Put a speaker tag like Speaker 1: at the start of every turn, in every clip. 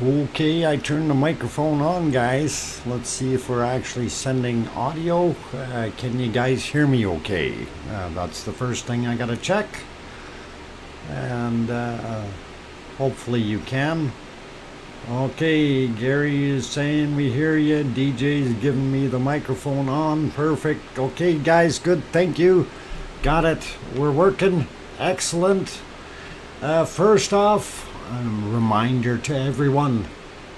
Speaker 1: Okay, I turned the microphone on, guys. Let's see if we're actually sending audio. Can you guys hear me okay? That's the first thing I gotta check. And hopefully you can. Okay, Gary is saying we hear you. DJ's giving me the microphone on. Perfect. Okay, guys, good. Thank you. Got it. We're working. Excellent. First off, a reminder to everyone,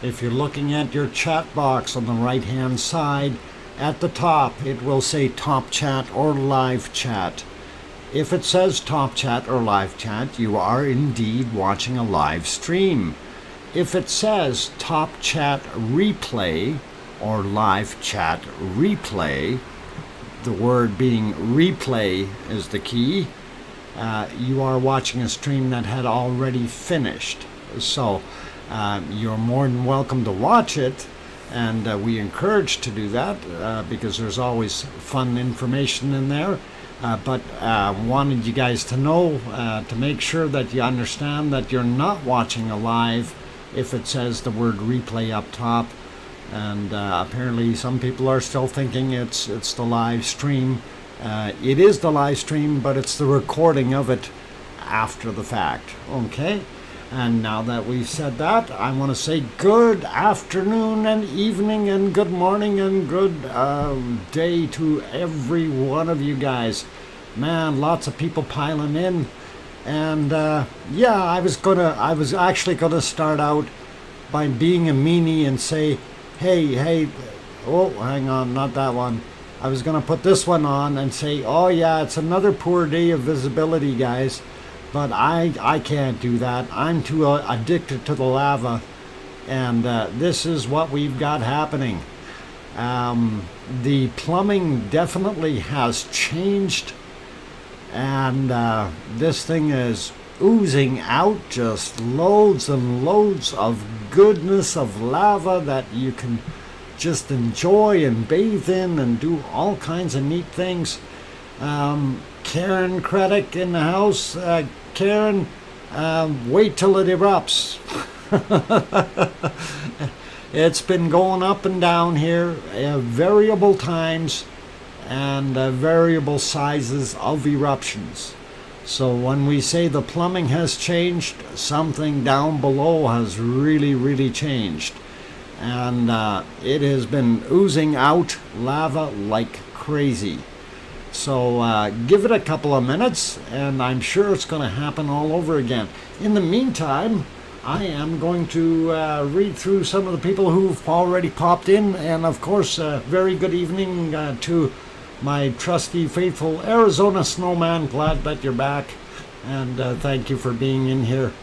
Speaker 1: if you're looking at your chat box on the right hand side, at the top it will say top chat or live chat. If it says top chat or live chat, you are indeed watching a live stream. If it says top chat replay or live chat replay, the word being replay is the key, you are watching a stream that had already finished. So you're more than welcome to watch it, and we encourage to do that because there's always fun information in there. But wanted you guys to know, to make sure that you understand that you're not watching a live if it says the word replay up top. And apparently some people are still thinking it's the live stream. It is the live stream, but it's the recording of it after the fact. Okay? And now that we've said that, I want to say good afternoon and evening and good morning and good day to every one of you guys. Man, lots of people piling in. And yeah, I was actually gonna start out by being a meanie and say, hey, oh, hang on, not that one. I was going to put this one on and say, oh yeah, it's another poor day of visibility, guys. But I can't do that. I'm too addicted to the lava. And this is what we've got happening. The plumbing definitely has changed. And this thing is oozing out just loads and loads of goodness of lava that you can just enjoy and bathe in and do all kinds of neat things. Karen Craddock in the house. Karen, wait till it erupts. It's been going up and down here, variable times and variable sizes of eruptions. So when we say the plumbing has changed, something down below has really changed. And it has been oozing out lava like crazy. So give it a couple of minutes and I'm sure it's going to happen all over again. In the meantime, I am going to read through some of the people who've already popped in. And of course, very good evening to my trusty, faithful Arizona snowman. Glad that you're back. And thank you for being in here.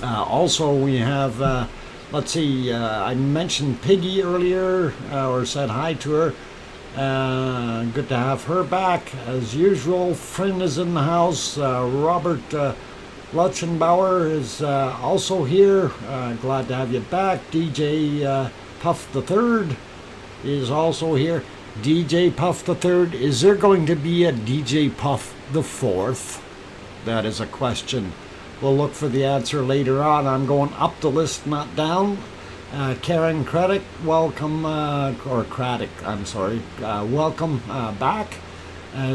Speaker 1: Also, we have... let's see, I mentioned Piggy earlier, or said hi to her. Good to have her back. As usual, friend is in the house. Robert Lutzenbauer is also here. Glad to have you back. DJ Puff the Third is also here. DJ Puff the Third, is there going to be a DJ Puff the Fourth? That is a question. We'll look for the answer later on. I'm going up the list, not down. Karen Craddock, welcome, or Craddock, I'm sorry. Welcome back.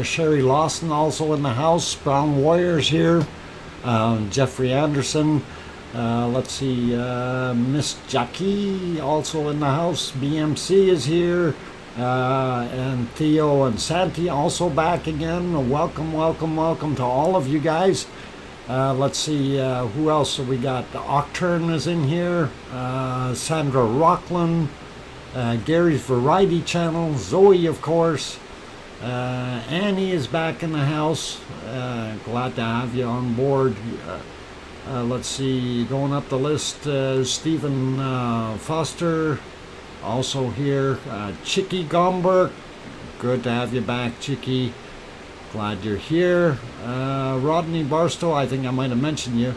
Speaker 1: Sherry Lawson also in the house. Brown Warriors here. Jeffrey Anderson. Let's see, Miss Jackie also in the house. BMC is here. And Theo and Santi also back again. Welcome to all of you guys. Let's see, who else have we got? Octurne is in here. Sandra Rockland. Gary's Variety Channel. Zoe, of course. Annie is back in the house. Glad to have you on board. Let's see, going up the list, Stephen Foster. Also here, Chicky Gomberg, good to have you back, Chicky. Glad you're here. Rodney Barstow, I think I might have mentioned you.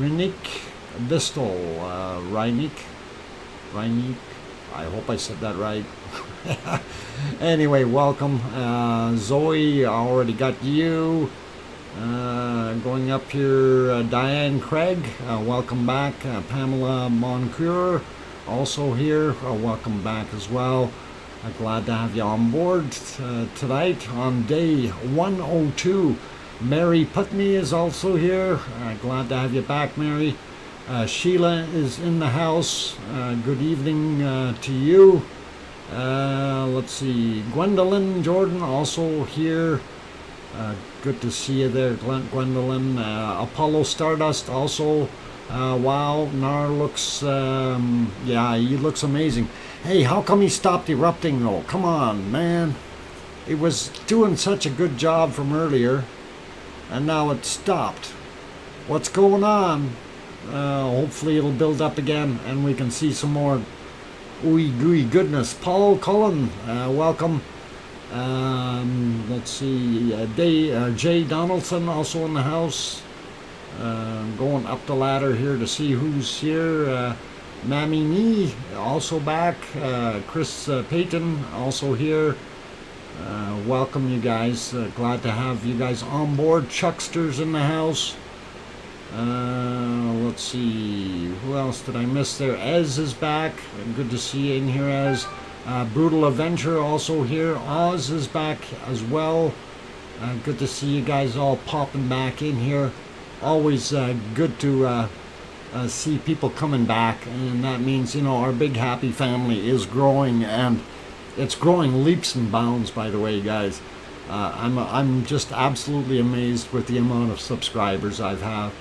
Speaker 1: Reinik Bistel, Reinik, I hope I said that right. Anyway, welcome. Zoe, I already got you. Going up here, Diane Craig, welcome back. Pamela Moncure, also here, welcome back as well. Glad to have you on board tonight on day 102. Mary Putney is also here. Glad to have you back, Mary. Sheila is in the house. Good evening to you. Let's see, Gwendolyn Jordan also here. Good to see you there, Gwendolyn. Apollo Stardust also. Wow, Nar looks, yeah, he looks amazing. Hey, how come he stopped erupting though? Come on, man. It was doing such a good job from earlier, and now it stopped. What's going on? Hopefully it'll build up again and we can see some more ooey gooey goodness. Paul Cullen, welcome. Let's see, Jay Donaldson also in the house. Going up the ladder here to see who's here. Mammy Nee also back. Chris Payton also here. Welcome you guys. Glad to have you guys on board. Chuckster's in the house. Let's see, who else did I miss there? Ez is back. Good to see you in here, Ez. Brutal Avenger also here. Oz is back as well. Good to see you guys all popping back in here. Always good to see people coming back, and that means, you know, our big happy family is growing, and it's growing leaps and bounds, by the way, guys. I'm just absolutely amazed with the amount of subscribers I've had.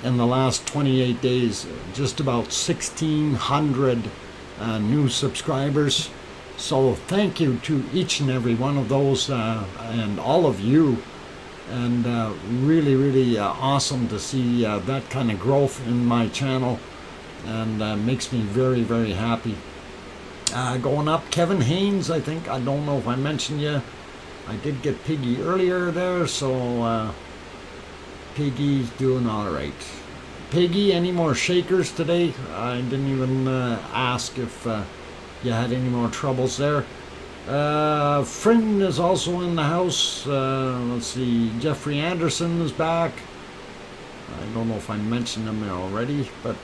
Speaker 1: In the last 28 days, just about 1,600 new subscribers. So thank you to each and every one of those and all of you. And really, really awesome to see that kind of growth in my channel, and makes me very, very happy. Going up, Kevin Haynes, I think. I don't know if I mentioned you. I did get Piggy earlier there, so Piggy's doing all right. Piggy, any more shakers today? I didn't even ask if you had any more troubles there. Frin is also in the house. Let's see, Jeffrey Anderson is back. I don't know if I mentioned him already, but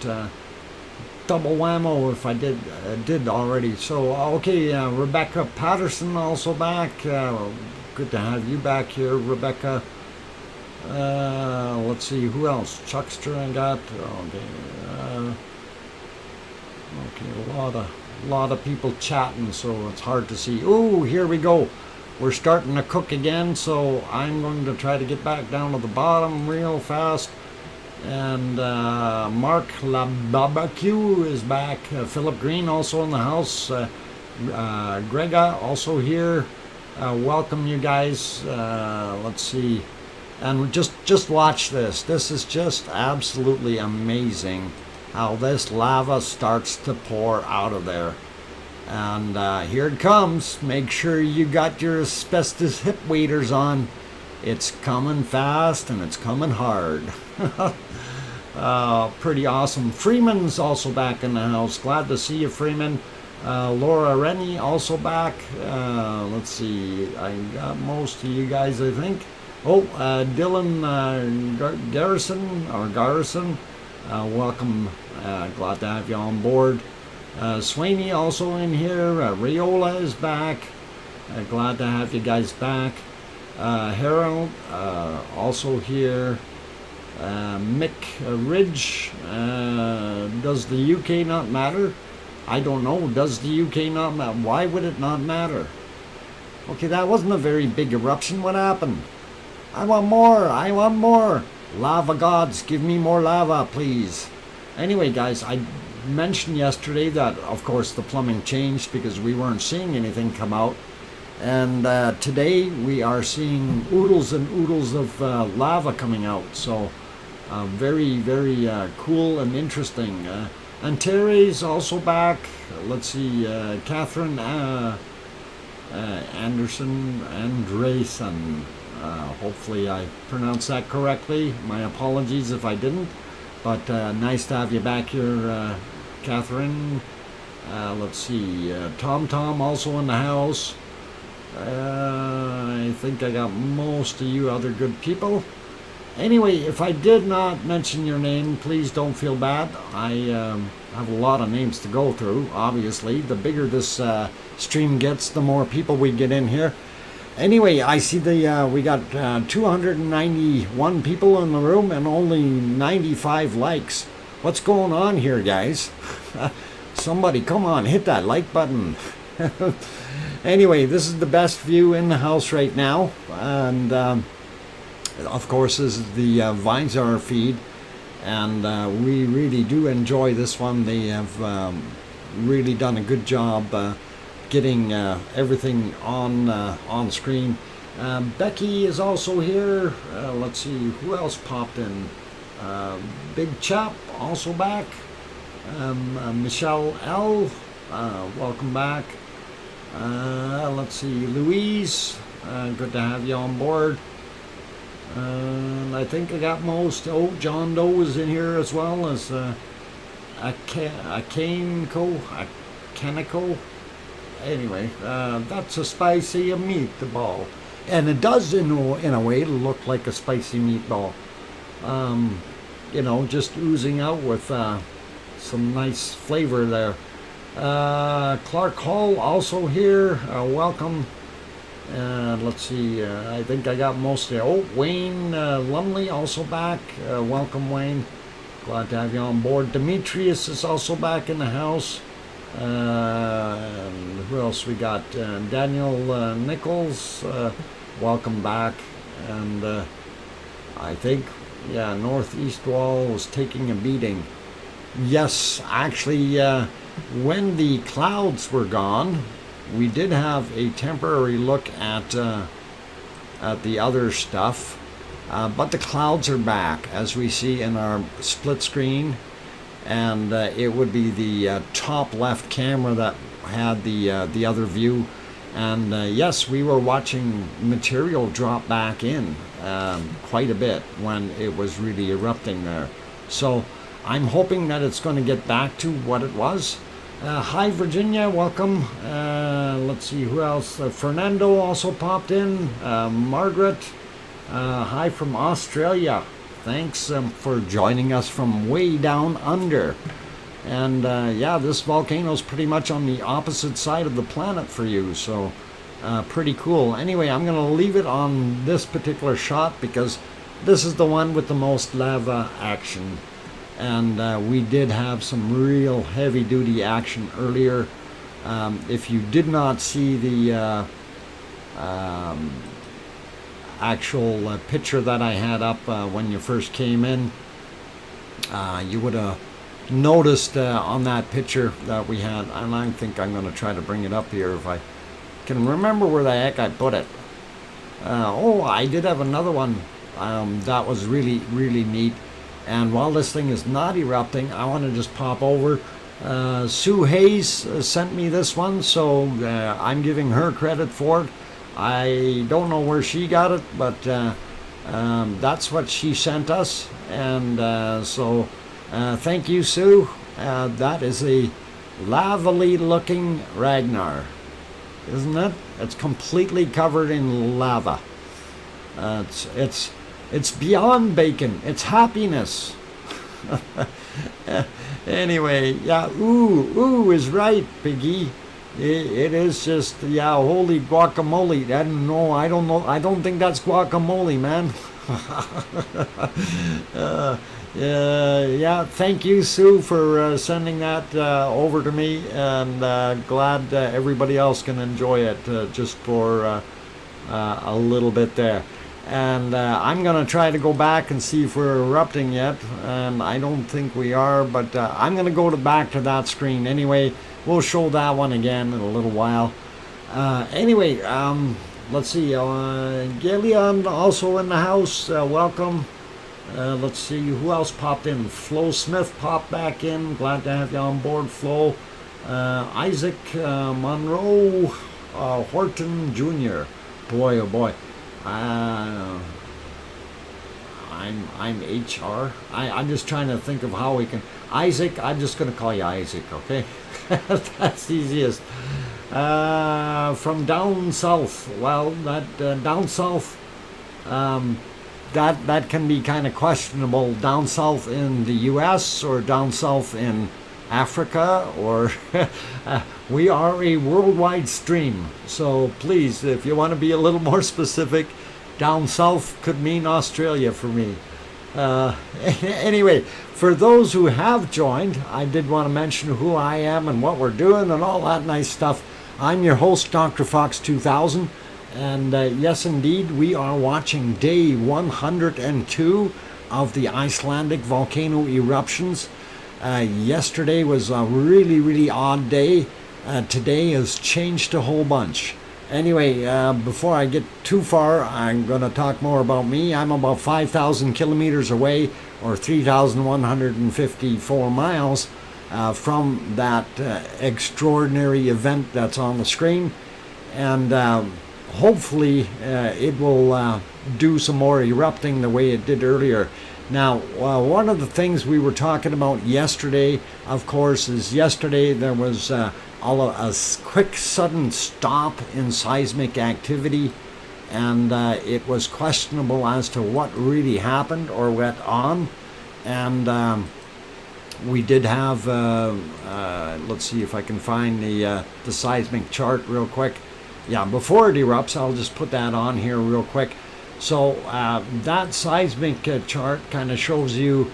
Speaker 1: double whammo if I did already. So okay, Rebecca Patterson also back. Good to have you back here, Rebecca. Let's see, who else? Chuckster I got. Okay, a lot of people chatting, so it's hard to see. Oh, here we go. We're starting to cook again, so I'm going to try to get back down to the bottom real fast. And Mark LaBarbecue is back. Philip Green also in the house. Grega also here. Welcome you guys. Let's see. And just watch this. This is just absolutely amazing how this lava starts to pour out of there. And here it comes. Make sure you got your asbestos hip waders on. It's coming fast and it's coming hard. Pretty awesome. Freeman's also back in the house. Glad to see you, Freeman. Laura Rennie also back. Let's see. I got most of you guys, I think. Oh, Dylan Garrison, welcome. Glad to have you on board. Swaney also in here. Rayola is back. Glad to have you guys back. Harold also here. Mick Ridge. Does the UK not matter? I don't know. Does the UK not matter? Why would it not matter? Okay, that wasn't a very big eruption. What happened? I want more. I want more. Lava gods, give me more lava, please. Anyway, guys, I mentioned yesterday that, of course, the plumbing changed because we weren't seeing anything come out. And today we are seeing oodles and oodles of lava coming out. So very, very cool and interesting. And Terry's also back. Let's see, Catherine Andreson. Hopefully I pronounced that correctly. My apologies if I didn't. But nice to have you back here, Catherine. Let's see, Tom also in the house. I think I got most of you other good people. Anyway, if I did not mention your name, please don't feel bad. I have a lot of names to go through, obviously. The bigger this stream gets, the more people we get in here. Anyway, I see we got 291 people in the room and only 95 likes. What's going on here, guys? Somebody, come on, hit that like button. Anyway, this is the best view in the house right now. And of course, this is the Vinesar feed. And we really do enjoy this one. They have really done a good job getting everything on screen. Becky is also here. Let's see who else popped in. Big Chap also back. Michelle L, welcome back. Let's see, Louise, good to have you on board. I think I got most. Oh, John Doe is in here as well as Akenico. Anyway, that's a spicy meatball, and it does in a way look like a spicy meatball. You know, just oozing out with some nice flavor there. Clark Hall also here. Welcome. Let's see. I think I got most of it. Oh, Wayne Lumley also back. Welcome, Wayne. Glad to have you on board. Demetrius is also back in the house. And who else we got? Daniel Nichols, welcome back. And I think, yeah, Northeast Wall was taking a beating. Yes, actually, when the clouds were gone, we did have a temporary look at the other stuff, but the clouds are back, as we see in our split screen. And it would be the top left camera that had the other view. And yes, we were watching material drop back in quite a bit when it was really erupting there. So I'm hoping that it's going to get back to what it was. Hi Virginia, welcome. Let's see who else. Fernando also popped in. Margaret, hi from Australia. Thanks for joining us from way down under. And yeah, this volcano is pretty much on the opposite side of the planet for you, so pretty cool. Anyway, I'm going to leave it on this particular shot because this is the one with the most lava action. And we did have some real heavy-duty action earlier. If you did not see the actual picture that I had up when you first came in, you would have noticed on that picture that we had, and I think I'm going to try to bring it up here if I can remember where the heck I put it. Oh, I did have another one that was really, really neat. And while this thing is not erupting, I want to just pop over. Sue Hayes sent me this one, so I'm giving her credit for it. I don't know where she got it, but that's what she sent us. And so thank you, Sue. That is a lavally looking Ragnar, isn't it? It's completely covered in lava. It's beyond bacon. It's happiness. Anyway, yeah, ooh is right, Piggy. It is just, yeah, holy guacamole. I don't know. I don't think that's guacamole, man. Yeah, thank you, Sue, for sending that over to me, and glad everybody else can enjoy it just for a little bit there. And I'm going to try to go back and see if we're erupting yet, and I don't think we are, but I'm going to go back to that screen anyway. We'll show that one again in a little while. Anyway, let's see. Gillian also in the house. Welcome. Let's see who else popped in. Flo Smith popped back in. Glad to have you on board, Flo. Isaac Monroe Horton Jr. Boy, oh boy. I'm HR. I'm just trying to think of how we can. Isaac, I'm just going to call you Isaac, okay? That's easiest. From down south. Well, that down south, that can be kind of questionable. Down south in the U.S. or down south in Africa, or we are a worldwide stream. So please, if you want to be a little more specific, down south could mean Australia for me. Anyway, for those who have joined, I did want to mention who I am and what we're doing and all that nice stuff. I'm your host, DrFox2000, and yes, indeed, we are watching day 102 of the Icelandic volcano eruptions. Yesterday was a really odd day. Today has changed a whole bunch. Anyway, before I get too far, I'm going to talk more about me. I'm about 5,000 kilometers away, or 3,154 miles from that extraordinary event that's on the screen. And hopefully it will do some more erupting the way it did earlier. Now, one of the things we were talking about yesterday, of course, is yesterday there was a quick sudden stop in seismic activity, and it was questionable as to what really happened or went on. And we did have, let's see if I can find the seismic chart real quick. Yeah, before it erupts, I'll just put that on here real quick. So that seismic chart kind of shows you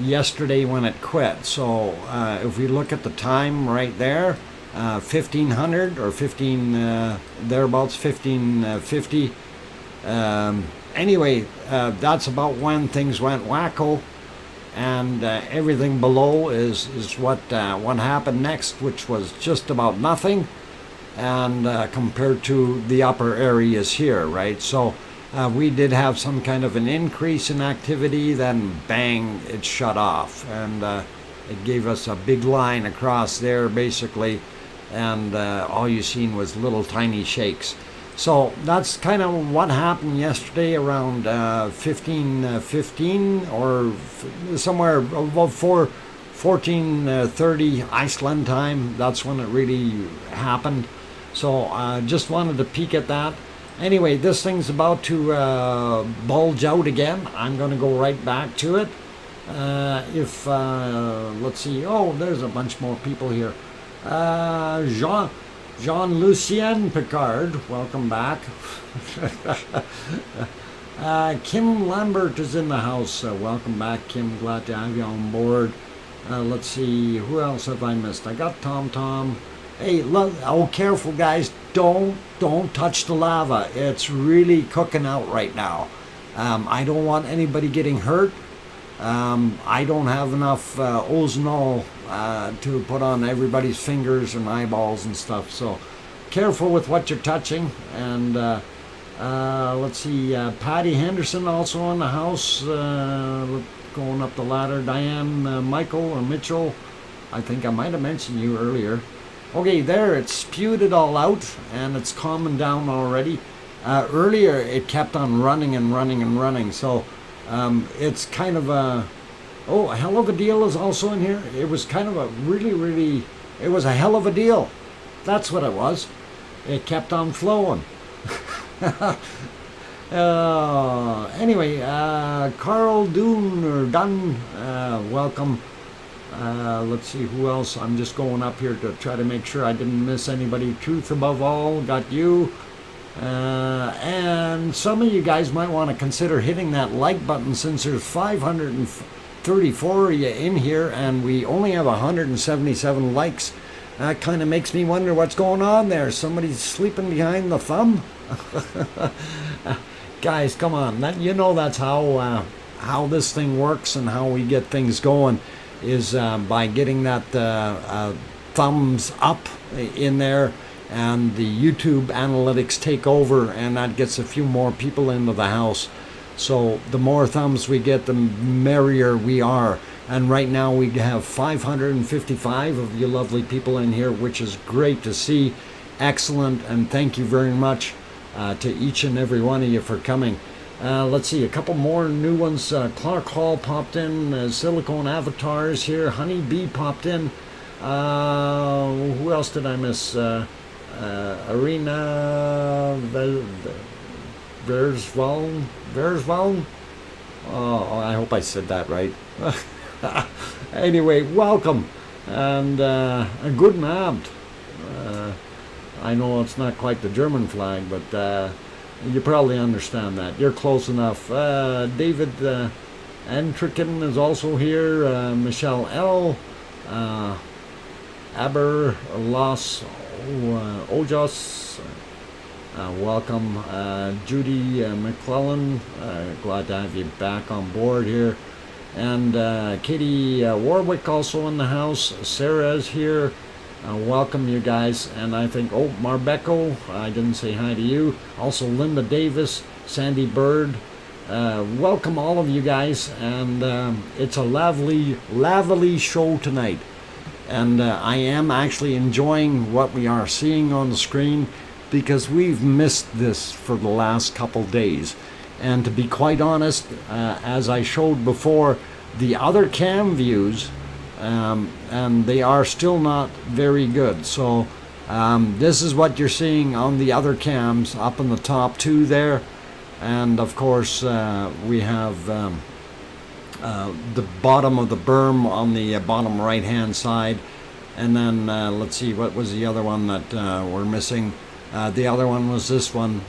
Speaker 1: yesterday when it quit. So if we look at the time right there, 1500 or 15 thereabouts, 1550. Anyway, that's about when things went wacko, and everything below is what happened next, which was just about nothing, and compared to the upper areas here, right? So we did have some kind of an increase in activity, then bang, it shut off, and it gave us a big line across there basically, and all you seen was little tiny shakes. So that's kind of what happened yesterday around 15:15 or somewhere above 14:30 Iceland time. That's when it really happened. So just wanted to peek at that. Anyway, this thing's about to bulge out again. I'm going to go right back to it. Let's see. Oh, there's a bunch more people here. Jean-Lucien Picard, welcome back. Kim Lambert is in the house. Welcome back, Kim. Glad to have you on board. Let's see. Who else have I missed? I got Tom. Hey, look, oh, careful, guys. Don't touch the lava. It's really cooking out right now. I don't want anybody getting hurt. I don't have enough ozonol to put on everybody's fingers and eyeballs and stuff. So careful with what you're touching. And let's see, Patty Henderson also in the house, going up the ladder. Diane Michael or Mitchell. I think I might have mentioned you earlier. Okay, there, it spewed it all out, and it's calming down already. Earlier, it kept on running, so it's kind of a... Oh, a hell of a deal is also in here. It was kind of a really... It was a hell of a deal. That's what it was. It kept on flowing. Anyway, Carl Dunn, welcome. Let's see who else. I'm just going up here to try to make sure I didn't miss anybody. Truth above all, got you. And some of you guys might want to consider hitting that like button, since there's 534 of you in here and we only have 177 likes. That kind of makes me wonder what's going on there. Somebody's sleeping behind the thumb? Guys, come on. You know that's how this thing works and how we get things going, is by getting that thumbs up in there, and the YouTube analytics take over, and that gets a few more people into the house. So the more thumbs we get, the merrier we are. And right now we have 555 of you lovely people in here, which is great to see. Excellent, and thank you very much to each and every one of you for coming. Let's see, a couple more new ones. Clark Hall popped in. Silicone Avatars here. Honey Bee popped in. Who else did I miss? Arena Versvall? Oh, I hope I said that right. Anyway, welcome, and a good nabbed. I know it's not quite the German flag, but you probably understand that. You're close enough. David Entriken is also here. Michelle L. Aber Los Ojos. Welcome. Judy McClellan. Glad to have you back on board here. And Katie Warwick also in the house. Sarah is here. Welcome, you guys. And I think, oh, Marbecco, I didn't say hi to you. Also Linda Davis, Sandy Bird. Welcome all of you guys. And it's a lovely show tonight. And I am actually enjoying what we are seeing on the screen, because we've missed this for the last couple days. And to be quite honest, as I showed before, the other cam views, and they are still not very good. So this is what you're seeing on the other cams up in the top two there. And of course we have the bottom of the berm on the bottom right hand side. And then let's see, what was the other one that we're missing? The other one was this one,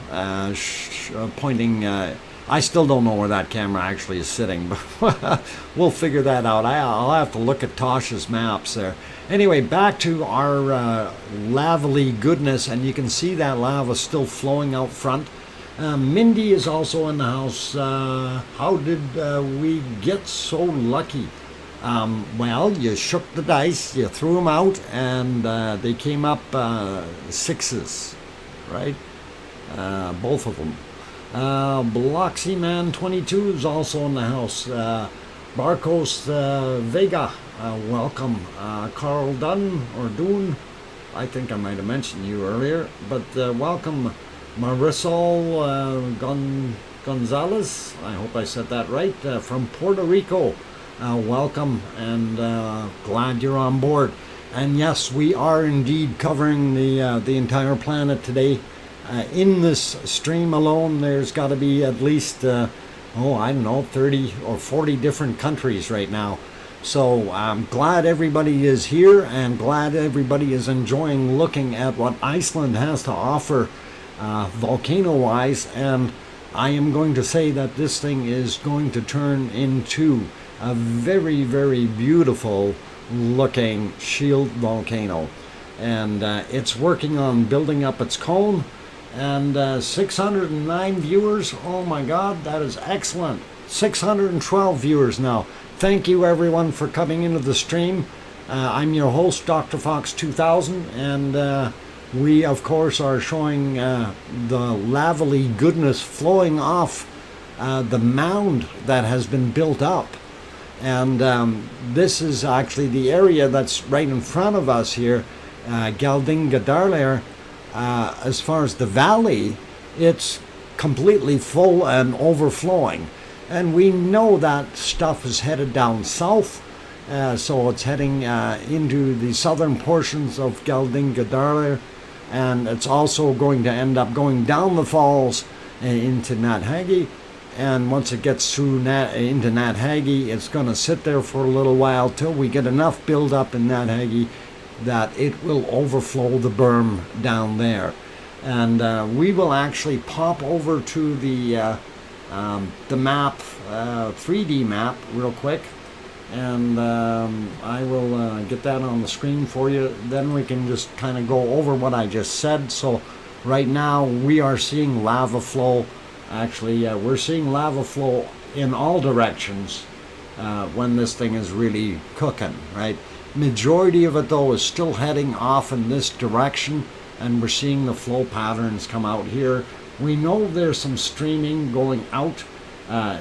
Speaker 1: pointing. I still don't know where that camera actually is sitting, but we'll figure that out. I'll have to look at Tosh's maps there. Anyway, back to our lavally goodness, and you can see that lava still flowing out front. Mindy is also in the house. How did we get so lucky? Well, you shook the dice, you threw them out, and they came up sixes, right? Both of them. Bloxy Man 22 is also in the house. Barcos Vega, welcome. Carl Dunn or Dune, I think I might have mentioned you earlier, but welcome. Marisol Gonzalez, I hope I said that right, from Puerto Rico. Welcome, and glad you're on board. And yes, we are indeed covering the entire planet today. In this stream alone, there's got to be at least, I don't know, 30 or 40 different countries right now. So I'm glad everybody is here, and glad everybody is enjoying looking at what Iceland has to offer volcano-wise. And I am going to say that this thing is going to turn into a very, very beautiful looking shield volcano. And it's working on building up its cone. And 609 viewers, oh my god, that is excellent. 612 viewers now. Thank you everyone for coming into the stream. I'm your host, DrFox2000, and we of course are showing the lavally goodness flowing off the mound that has been built up. And this is actually the area that's right in front of us here, Geldingadarleir. As far as the valley, it's completely full and overflowing. And we know that stuff is headed down south, so it's heading into the southern portions of Geldingadarleir, and it's also going to end up going down the falls into Nat Hagi. And once it gets through into Nat Hagi, it's going to sit there for a little while till we get enough build up in Nat Hagi that it will overflow the berm down there. And we will actually pop over to the map, 3D map real quick, and I will get that on the screen for you. Then we can just kind of go over what I just said. So right now we are seeing lava flow. Actually, we're seeing lava flow in all directions when this thing is really cooking, right? Majority of it though is still heading off in this direction, and we're seeing the flow patterns come out here. We know there's some streaming going out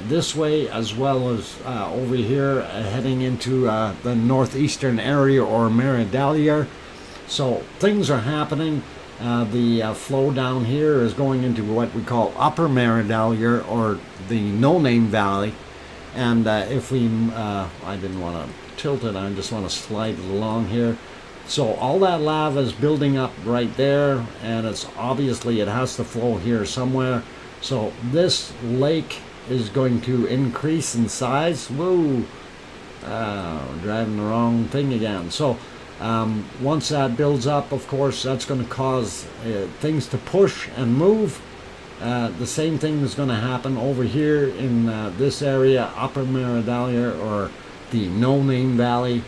Speaker 1: this way, as well as over here heading into the northeastern area or Meridalier. So things are happening. The flow down here is going into what we call Upper Meridalier, or the No-Name Valley. And if we, I didn't want to tilt it, I just want to slide it along here. So all that lava is building up right there, and it's obviously it has to flow here somewhere. So this lake is going to increase in size. Whoa, driving the wrong thing again. So once that builds up, of course, that's going to cause things to push and move. The same thing is going to happen over here in this area, Upper Meradalia, or the No Name Valley.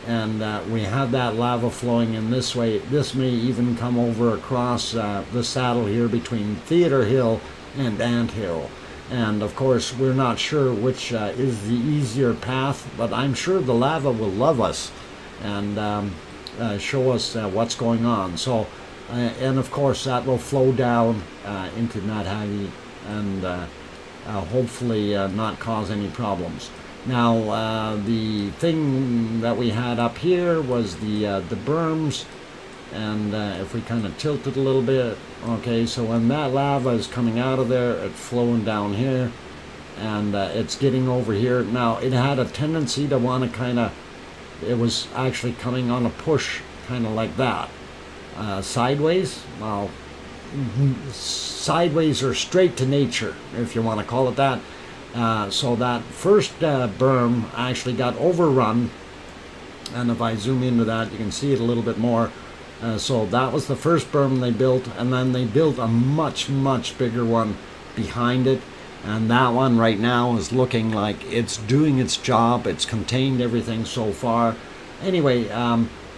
Speaker 1: And we have that lava flowing in this way. This may even come over across the saddle here between Theatre Hill and Ant Hill. And of course, we're not sure which is the easier path, but I'm sure the lava will love us and show us what's going on. So, and of course, that will flow down into Nat Hagi and hopefully not cause any problems. Now, the thing that we had up here was the berms, and if we kind of tilt it a little bit, okay, so when that lava is coming out of there, it's flowing down here, and it's getting over here. Now, it had a tendency to want to kind of, it was actually coming on a push, kind of like that. Sideways, well, sideways or straight to nature, if you want to call it that. So that first berm actually got overrun, and if I zoom into that, you can see it a little bit more. So that was the first berm they built, and then they built a much bigger one behind it, and that one right now is looking like it's doing its job. It's contained everything so far. Anyway,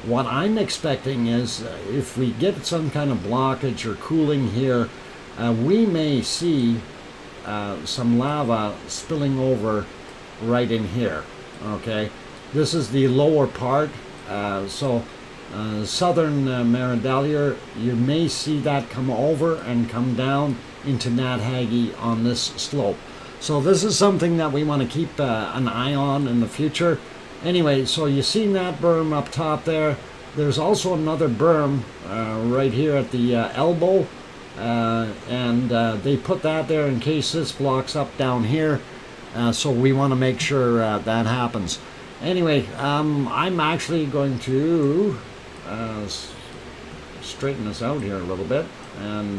Speaker 1: what I'm expecting is if we get some kind of blockage or cooling here, we may see some lava spilling over right in here. Okay, this is the lower part. Southern Meradalia, you may see that come over and come down into Nat Hagi on this slope. So this is something that we want to keep an eye on in the future. Anyway, so you see that berm up top there. There's also another berm right here at the elbow. And they put that there in case this blocks up down here, so we want to make sure that happens. Anyway, I'm actually going to straighten this out here a little bit and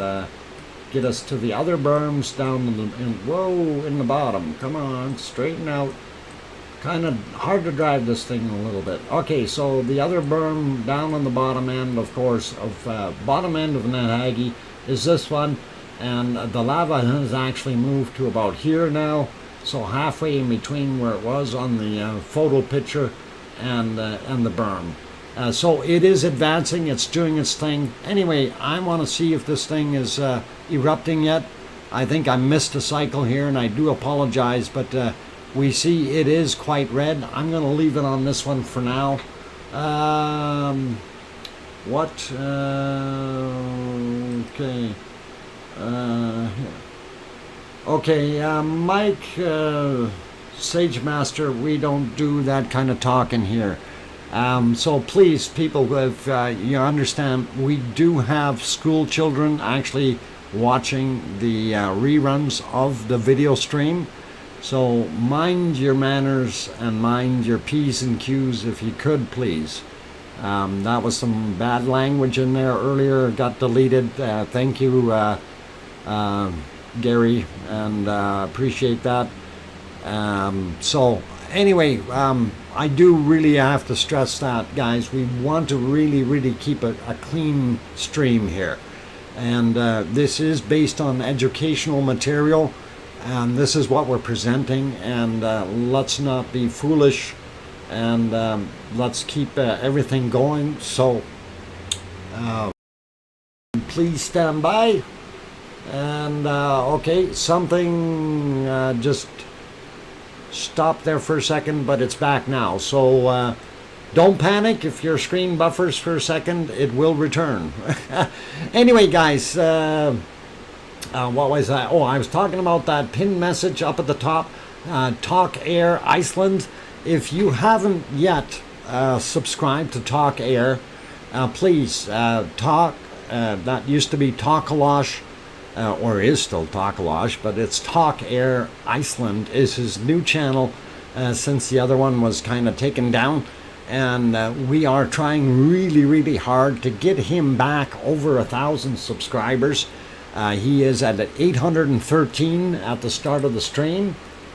Speaker 1: get us to the other berms down in the bottom. Come on, straighten out. Kind of hard to drive this thing a little bit. Okay, so the other berm down on the bottom end, of course, of bottom end of Nat Hagi is this one, and the lava has actually moved to about here now, so halfway in between where it was on the photo picture and the berm. So it is advancing, it's doing its thing. Anyway, I want to see if this thing is erupting yet. I think I missed a cycle here, and I do apologize, but we see it is quite red. I'm going to leave it on this one for now. Okay. Okay, Mike, Sage Master, we don't do that kind of talking here. So please, people, if you understand, we do have school children actually watching the reruns of the video stream. So mind your manners and mind your P's and Q's if you could, please. That was some bad language in there earlier, got deleted. Thank you, Gary, and appreciate that. So anyway, I do really have to stress that, guys. We want to really keep a clean stream here. And this is based on educational material. And this is what we're presenting, and let's not be foolish, and let's keep everything going. So please stand by. And okay, something just stopped there for a second, but it's back now. So don't panic if your screen buffers for a second, it will return. Anyway, guys, what was that? Oh, I was talking about that pinned message up at the top, Talk Air Iceland. If you haven't yet subscribed to Talk Air, please, Talk, that used to be Talkalosh, or is still Talkalosh, but it's Talk Air Iceland is his new channel since the other one was kind of taken down. and we are trying really hard to get him back over 1,000 subscribers. He is at 813 at the start of the stream,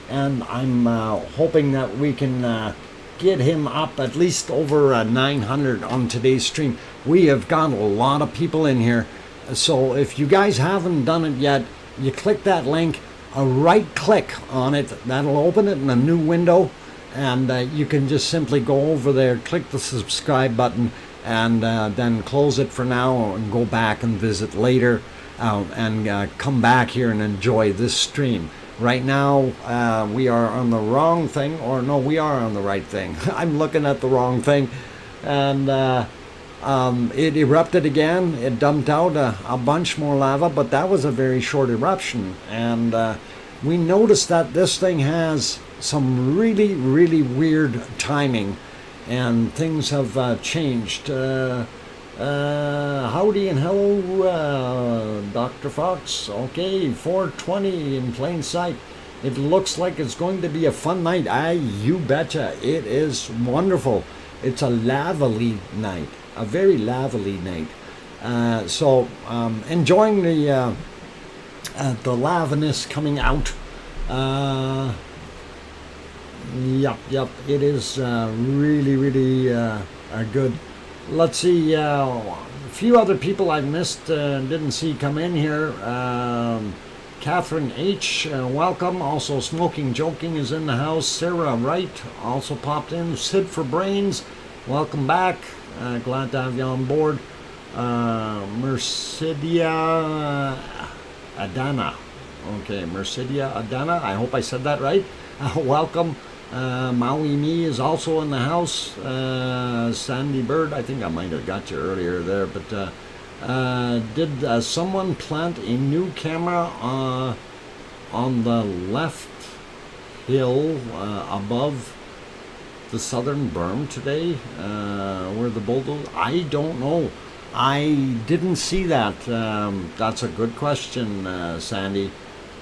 Speaker 1: and I'm hoping that we can get him up at least over 900 on today's stream. We have got a lot of people in here, so if you guys haven't done it yet, you click that link, right click on it, that'll open it in a new window, and you can just simply go over there, click the subscribe button, and then close it for now and go back and visit later, and come back here and enjoy this stream. Right now we are on the wrong thing, or no, we are on the right thing. I'm looking at the wrong thing, and it erupted again. It dumped out a bunch more lava, but that was a very short eruption, and we noticed that this thing has some really weird timing, and things have changed. Howdy and hello, Dr. Fox. Okay, 4:20 in plain sight. It looks like it's going to be a fun night. You betcha. It is wonderful. It's a lavely night, a very lavely night. So enjoying the laviness coming out. Yep. It is really good. Let's see, a few other people I missed, didn't see come in here. Catherine H, welcome. Also, Smoking Joking is in the house. Sarah Wright also popped in. Sid for Brains, welcome back. Glad to have you on board. Mercedia Adana. Okay, Mercedia Adana. I hope I said that right. Welcome. Maui Me is also in the house. Sandy Bird, I think I might have got you earlier there, but did someone plant a new camera on the left hill above the southern berm today, where the bulldozer? I don't know. I didn't see that. That's a good question, Sandy.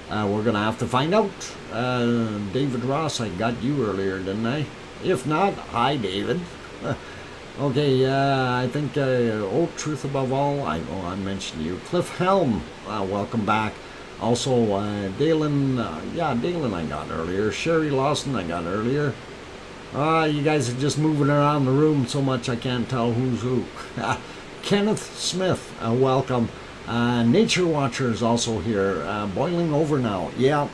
Speaker 1: We're going to have to find out. David Ross, I got you earlier, didn't I? If not, hi, David. Okay, I think, Truth Above All, I mentioned you. Cliff Helm, welcome back. Also, Dalen, Dalen I got earlier. Sherry Lawson I got earlier. You guys are just moving around the room so much I can't tell who's who. Kenneth Smith, welcome. Nature Watcher is also here. Boiling over now. Yeah,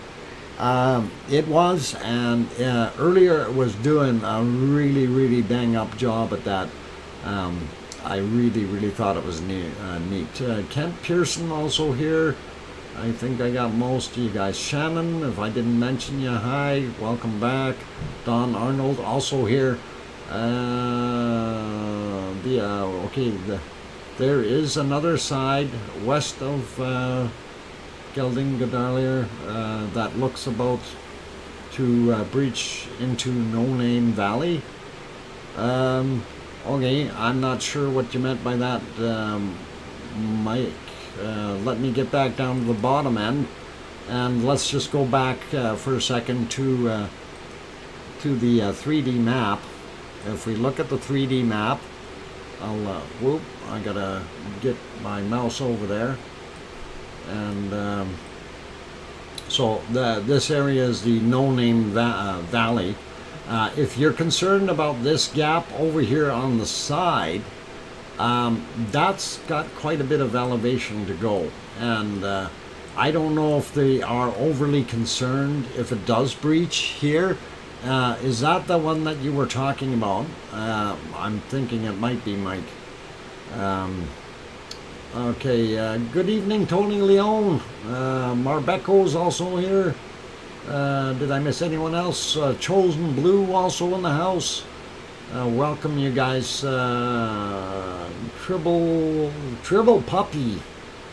Speaker 1: it was, and earlier it was doing a really bang up job at that. I really thought it was neat. Kent Pearson also here. I think I got most of you guys. Shannon, if I didn't mention you, hi, welcome back. Don Arnold also here. There is another side west of Gelding Gedalia that looks about to breach into No Name Valley. Okay, I'm not sure what you meant by that, Mike. Let me get back down to the bottom end, and let's just go back for a second to the 3D map. If we look at the 3D map, I gotta get my mouse over there, and so this area is the No Name Valley. If you're concerned about this gap over here on the side, that's got quite a bit of elevation to go, and I don't know if they are overly concerned if it does breach here. Is that the one that you were talking about? I'm thinking it might be, Mike. Okay, good evening, Tony Leone. Marbeco's also here. Did I miss anyone else? Chosen Blue also in the house. Welcome you guys. Tribble Puppy.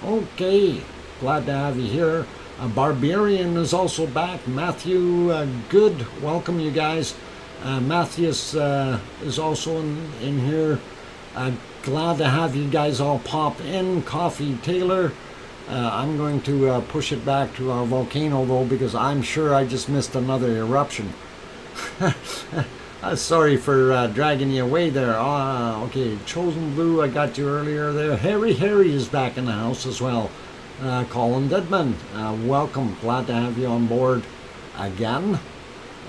Speaker 1: Okay, glad to have you here. Barbarian is also back. Matthew Good, welcome you guys. Matthias is also in here. Glad to have you guys all pop in. Coffee Taylor. I'm going to push it back to our volcano though, because I'm sure I just missed another eruption. Sorry for dragging you away there. Okay, Chosen Blue, I got you earlier there. Harry is back in the house as well. Colin Deadman, welcome. Glad to have you on board again.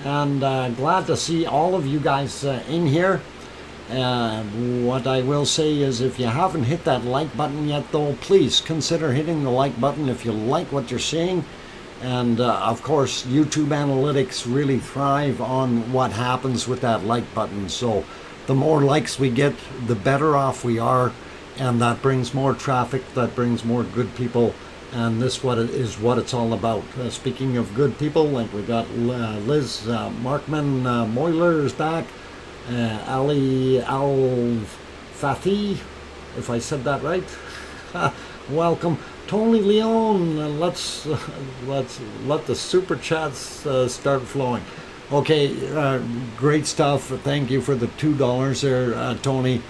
Speaker 1: And glad to see all of you guys in here. What I will say is, if you haven't hit that like button yet though, please consider hitting the like button if you like what you're seeing. And of course, YouTube analytics really thrive on what happens with that like button. So the more likes we get, the better off we are, and that brings more traffic, that brings more good people, and this is what it's all about. Speaking of good people, like we got Liz Markman Moyler is back, Ali Al-Fathi, if I said that right. Welcome. Tony Leon, let's let the super chats start flowing. Okay, great stuff. Thank you for the $2 there, Tony.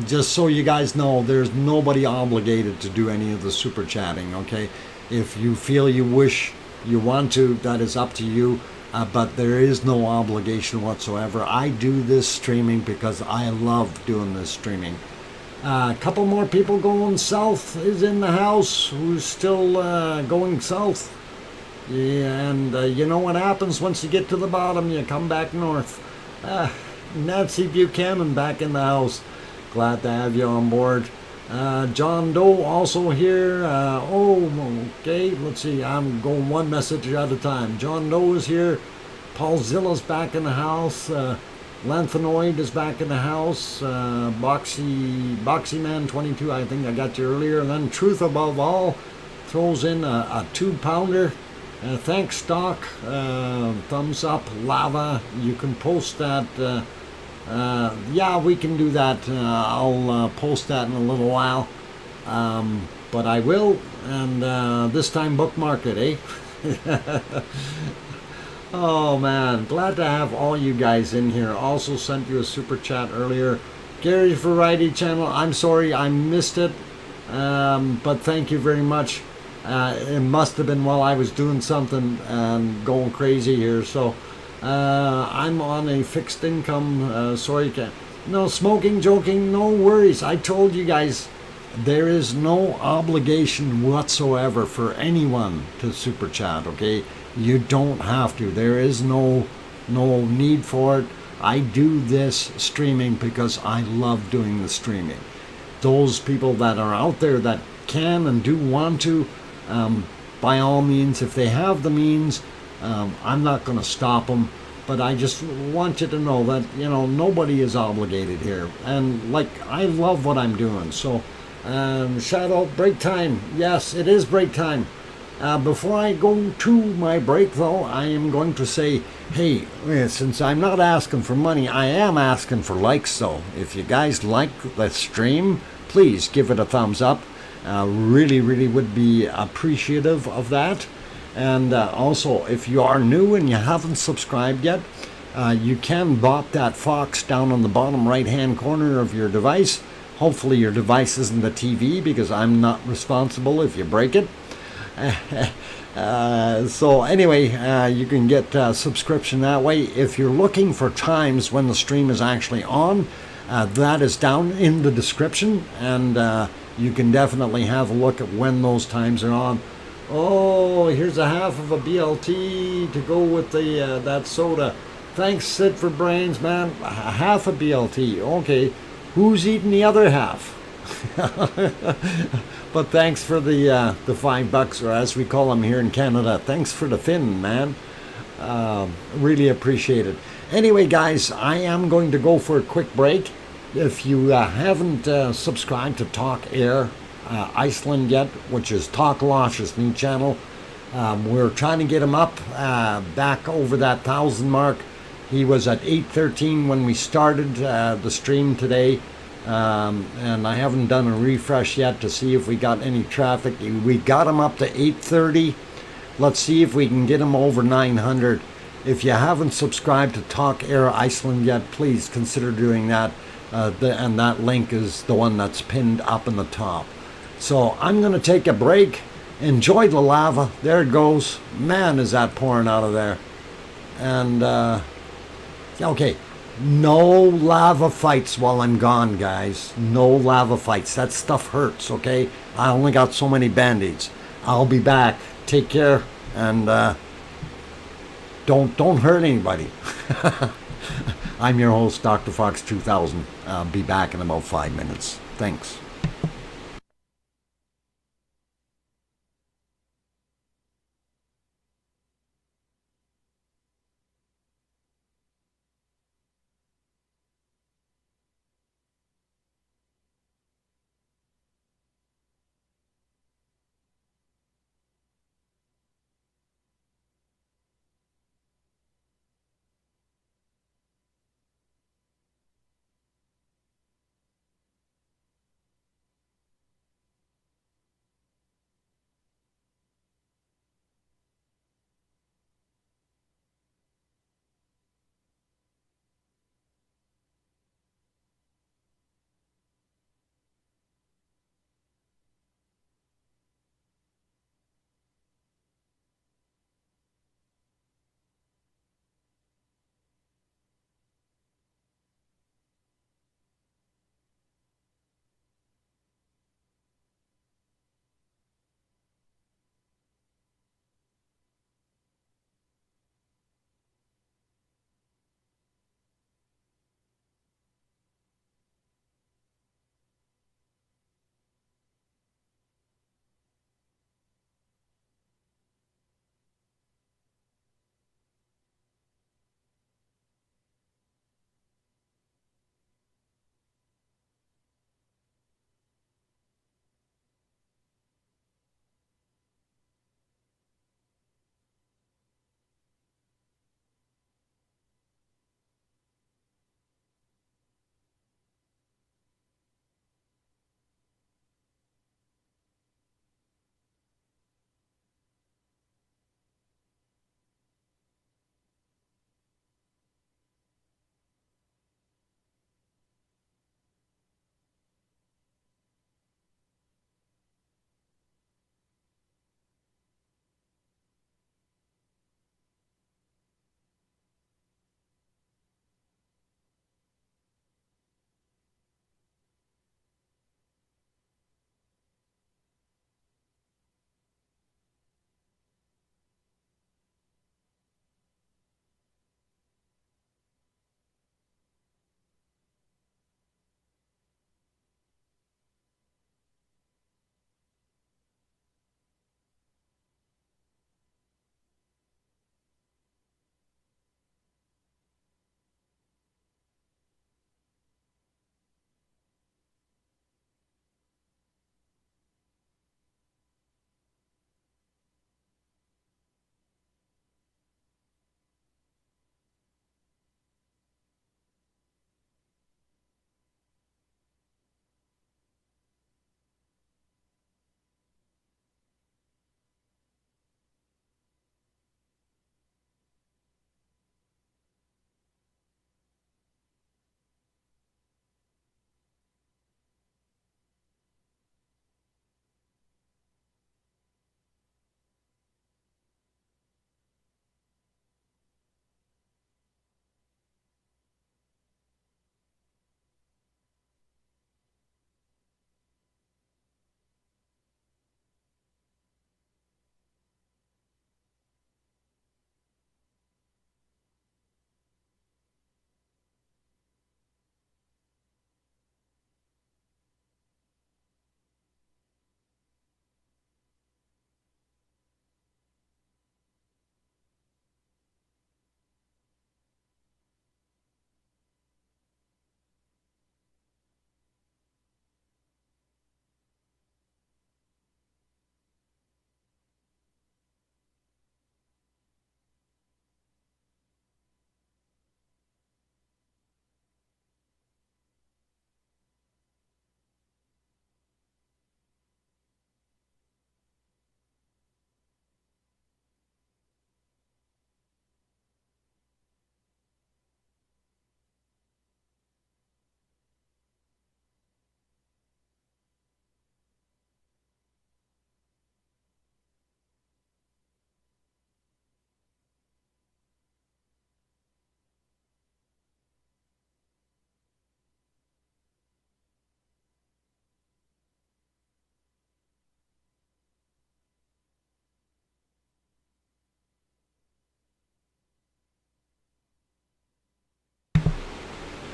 Speaker 1: Just so you guys know, there's nobody obligated to do any of the super chatting. Okay, if you feel you wish you want to, that is up to you. But there is no obligation whatsoever. I do this streaming because I love doing this streaming. A couple more people going south is in the house. Who's still going south? Yeah, and you know what happens once you get to the bottom, you come back north. Nancy Buchanan back in the house. Glad to have you on board. John Doe also here. Okay, let's see. I'm going one message at a time. John Doe is here. Paul Zilla's back in the house. Lanthanoid is back in the house. Boxy Man 22, I think I got you earlier. And then Truth Above All throws in a 2-pounder. Thanks, Doc. Thumbs up. Lava. You can post that. Yeah, we can do that. I'll post that in a little while. But I will. And this time bookmark it, eh? Oh man, glad to have all you guys in here. Also sent you a super chat earlier. Gary's Variety Channel, I'm sorry I missed it, but thank you very much. It must have been while I was doing something and going crazy here. So I'm on a fixed income. Sorry, no smoking, joking, no worries. I told you guys there is no obligation whatsoever for anyone to super chat. Okay. You don't have to. There is no need for it. I do this streaming because I love doing the streaming. Those people that are out there that can and do want to, by all means, if they have the means, I'm not going to stop them. But I just want you to know that, you know, nobody is obligated here. And like, I love what I'm doing. So, shout out break time. Yes, it is break time. Before I go to my break, though, I am going to say, hey, since I'm not asking for money, I am asking for likes, though. If you guys like the stream, please give it a thumbs up. Really, really would be appreciative of that. And also, if you are new and you haven't subscribed yet, you can bot that fox down on the bottom right-hand corner of your device. Hopefully your device isn't the TV, because I'm not responsible if you break it. So anyway, you can get subscription that way. If you're looking for times when the stream is actually on, that is down in the description, and you can definitely have a look at when those times are on. Oh, here's a half of a BLT to go with the that soda. Thanks, Sid, for brains, man. Half a BLT. Okay, who's eating the other half? But thanks for the $5, or as we call them here in Canada, thanks for the fin, man. Really appreciate it. Anyway, guys, I am going to go for a quick break. If you haven't subscribed to Talk Air Iceland yet, which is Talk Losh's new channel, we're trying to get him up back over that 1,000 mark. He was at 813 when we started the stream today. And I haven't done a refresh yet to see if we got any traffic. We got him up to 830. Let's see if we can get him over 900. If you haven't subscribed to Talk Air Iceland yet, please consider doing that. And that link is the one that's pinned up in the top. So I'm going to take a break. Enjoy the lava. There it goes. Man, is that pouring out of there. And Okay, no lava fights while I'm gone, guys. No lava fights. That stuff hurts, okay? I only got so many band-aids. I'll be back. Take care, and don't hurt anybody. I'm your host, DrFox2000. I'll be back in about 5 minutes. Thanks.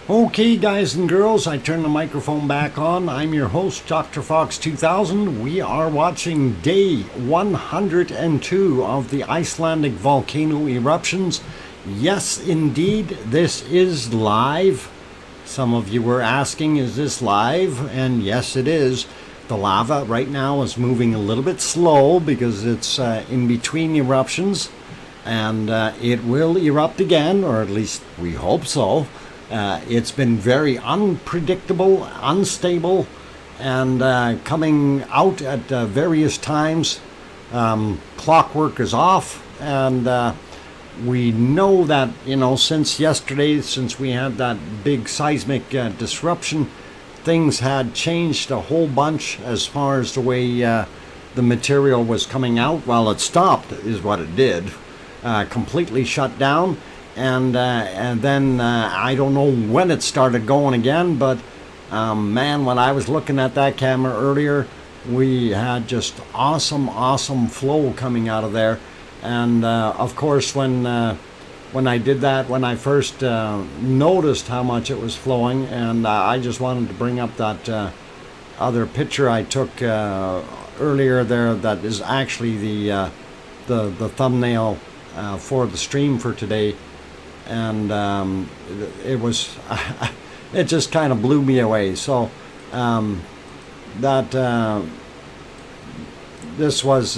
Speaker 1: Okay, guys and girls, I turn the microphone back on. I'm your host, DrFox2000. We are watching day 102 of the Icelandic volcano eruptions. Yes, indeed, this is live. Some of you were asking, is this live? And yes, it is. The lava right now is moving a little bit slow because it's in between eruptions, and it will erupt again, or at least we hope so. It's been very unpredictable, unstable, and coming out at various times. Clockwork is off, and we know that, since yesterday, since we had that big seismic disruption, things had changed a whole bunch as far as the way the material was coming out. Well, it stopped, is what it did. Completely shut down. And then I don't know when it started going again, but man, when I was looking at that camera earlier, we had just awesome flow coming out of there. And of course, when I did that, when I first noticed how much it was flowing, and I just wanted to bring up that other picture I took earlier there, that is actually the thumbnail for the stream for today. And it was it just kind of blew me away. So this was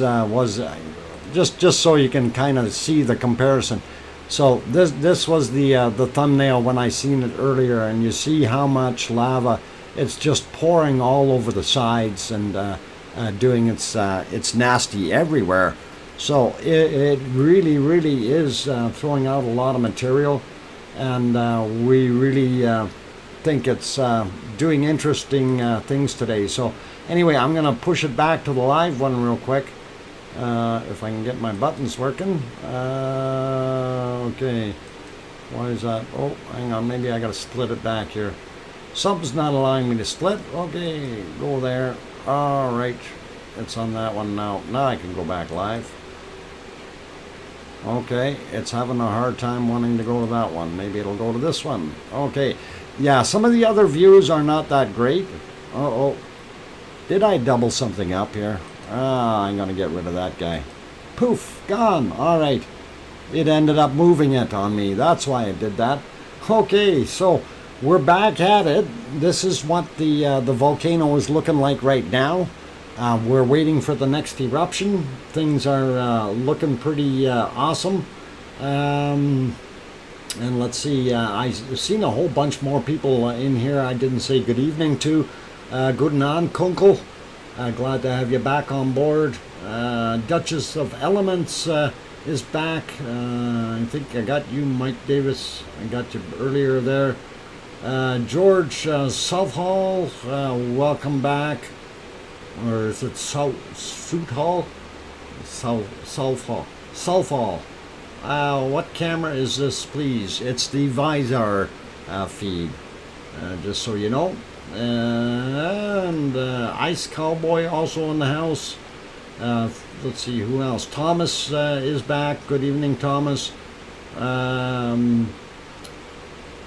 Speaker 1: just so you can kind of see the comparison. So this was the thumbnail when I seen it earlier, and you see how much lava, it's just pouring all over the sides and doing its nasty everywhere. So it really is throwing out a lot of material, and we really think it's doing interesting things today. So anyway, I'm going to push it back to the live one real quick, if I can get my buttons working. Okay, why is that? Oh, hang on, maybe I got to split it back here. Something's not allowing me to split. Okay, go there. All right, it's on that one now. Now I can go back live. Okay, it's having a hard time wanting to go to that one. Maybe it'll go to this one. Okay, yeah, some of the other views are not that great. Uh-oh, did I double something up here? I'm going to get rid of that guy. Poof, gone. All right, it ended up moving it on me. That's why it did that. Okay, so we're back at it. This is what the volcano is looking like right now. We're waiting for the next eruption. Things are looking pretty awesome. And let's see, I've seen a whole bunch more people in here I didn't say good evening to. Guten Abend, Kunkel. Glad to have you back on board. Duchess of Elements is back. I think I got you, Mike Davis. I got you earlier there. George Southall, welcome back. Or is it Southall? Southall. What camera is this, please? It's the visor feed, just so you know. And Ice Cowboy also in the house. Let's see, who else? Thomas is back. Good evening, Thomas.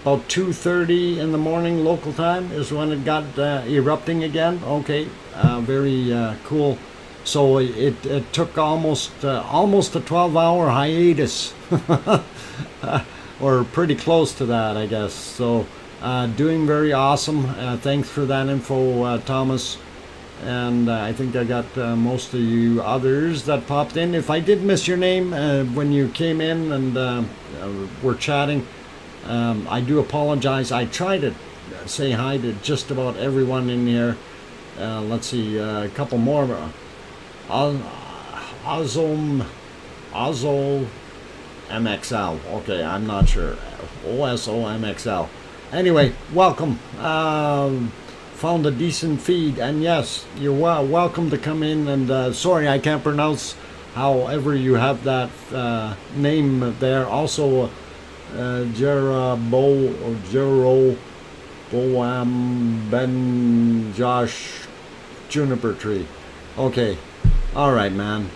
Speaker 1: About 2:30 in the morning local time is when it got erupting again. Okay, very cool. So it took almost a 12-hour hiatus, or pretty close to that, I guess. So doing very awesome. Thanks for that info, Thomas. And I think I got most of you others that popped in. If I did miss your name when you came in and were chatting, I do apologize. I try to say hi to just about everyone in here. Let's see, a couple more. Ozzo MXL. Okay, I'm not sure. OSO MXL. Anyway, welcome. Found a decent feed, and yes, you're welcome to come in. And sorry, I can't pronounce however you have that name there. Also, Jero Boam Ben Josh Juniper Tree. Okay, all right, man.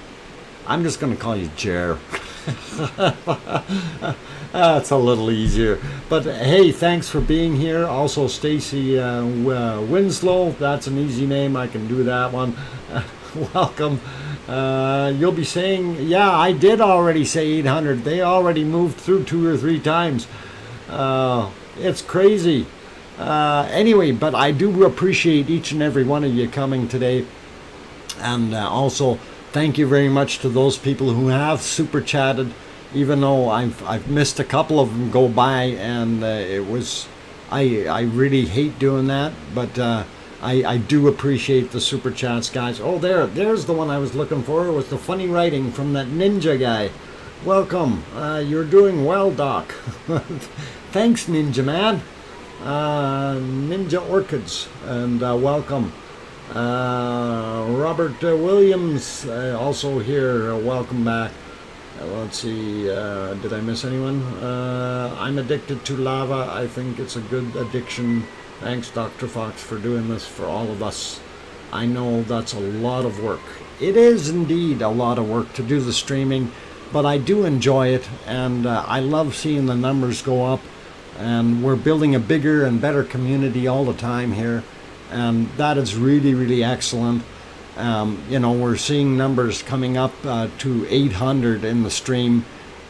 Speaker 1: I'm just gonna call you Jer. That's a little easier. But hey, thanks for being here. Also, Stacy Winslow. That's an easy name. I can do that one. Welcome. You'll be saying, yeah, I did already say 800. They already moved through 2 or 3 times. It's crazy. Anyway, but I do appreciate each and every one of you coming today. And also, thank you very much to those people who have super chatted. Even though I've missed a couple of them go by, and it was, I really hate doing that, but I do appreciate the super chats, guys. Oh, there's the one I was looking for. It was the funny writing from that ninja guy. Welcome. You're doing well, Doc. Thanks, Ninja Man. Ninja Orchids, and welcome. Robert Williams, also here. Welcome back. Let's see, did I miss anyone? I'm addicted to lava. I think it's a good addiction. Thanks, Dr. Fox, for doing this for all of us. I know that's a lot of work. It is indeed a lot of work to do the streaming, but I do enjoy it, and I love seeing the numbers go up, and we're building a bigger and better community all the time here, and that is really, really excellent. You know, we're seeing numbers coming up to 800 in the stream,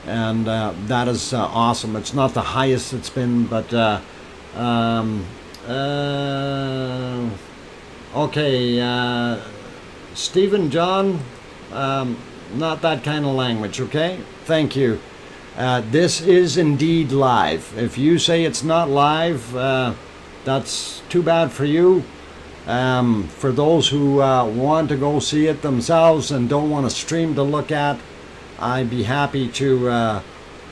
Speaker 1: and that is awesome. It's not the highest it's been, but okay, Stephen John, not that kind of language, okay? Thank you. This is indeed live. If you say it's not live, that's too bad for you. For those who want to go see it themselves and don't want a stream to look at, I'd be happy to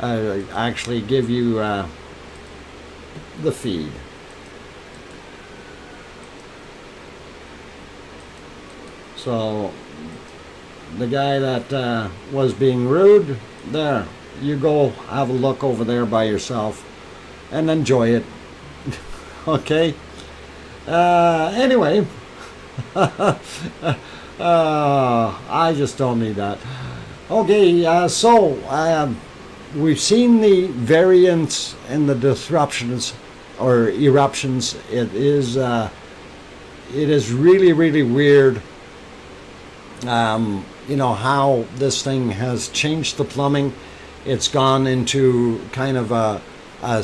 Speaker 1: actually give you the feed. So the guy that was being rude, there, you go have a look over there by yourself and enjoy it. Okay? Anyway, I just don't need that. Okay, so we've seen the variance in the disruptions or eruptions. It is really, really weird. You know how this thing has changed the plumbing. It's gone into kind of a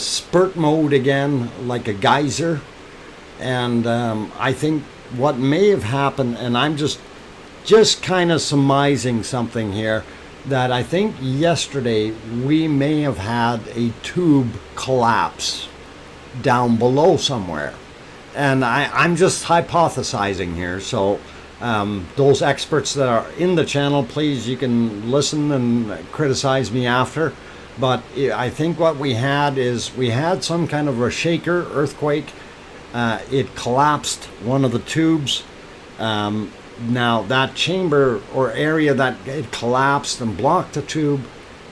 Speaker 1: spurt mode again, like a geyser. And I think what may have happened, and I'm just kind of surmising something here, that I think yesterday we may have had a tube collapse down below somewhere. And I'm just hypothesizing here. So those experts that are in the channel, please, you can listen and criticize me after. But I think what we had is we had some kind of a shaker, earthquake. It collapsed one of the tubes. Now that chamber or area that it collapsed and blocked the tube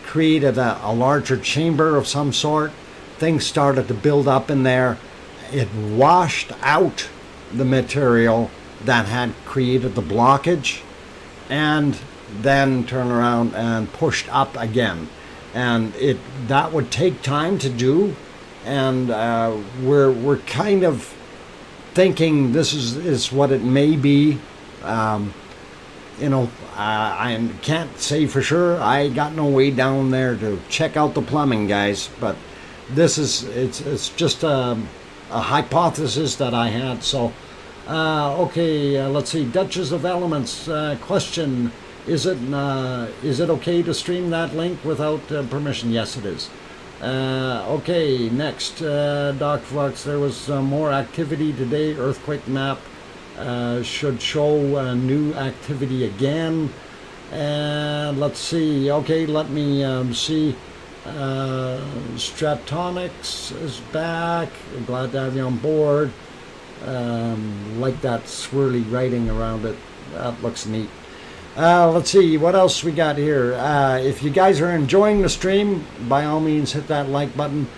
Speaker 1: created a larger chamber of some sort. Things started to build up in there. It washed out the material that had created the blockage and then turned around and pushed up again. And that would take time to do. And we're kind of thinking this is what it may be. You know, I can't say for sure. I got no way down there to check out the plumbing, guys. But this is it's just a hypothesis that I had. So okay, let's see. Duchess of Elements question: Is it okay to stream that link without permission? Yes, it is. Okay, next, Doc Flux, there was more activity today. Earthquake map should show new activity again. And let's see. Okay, let me see. Stratonics is back. Glad to have you on board. Like that swirly writing around it. That looks neat. Let's see what else we got here. If you guys are enjoying the stream, by all means hit that like button.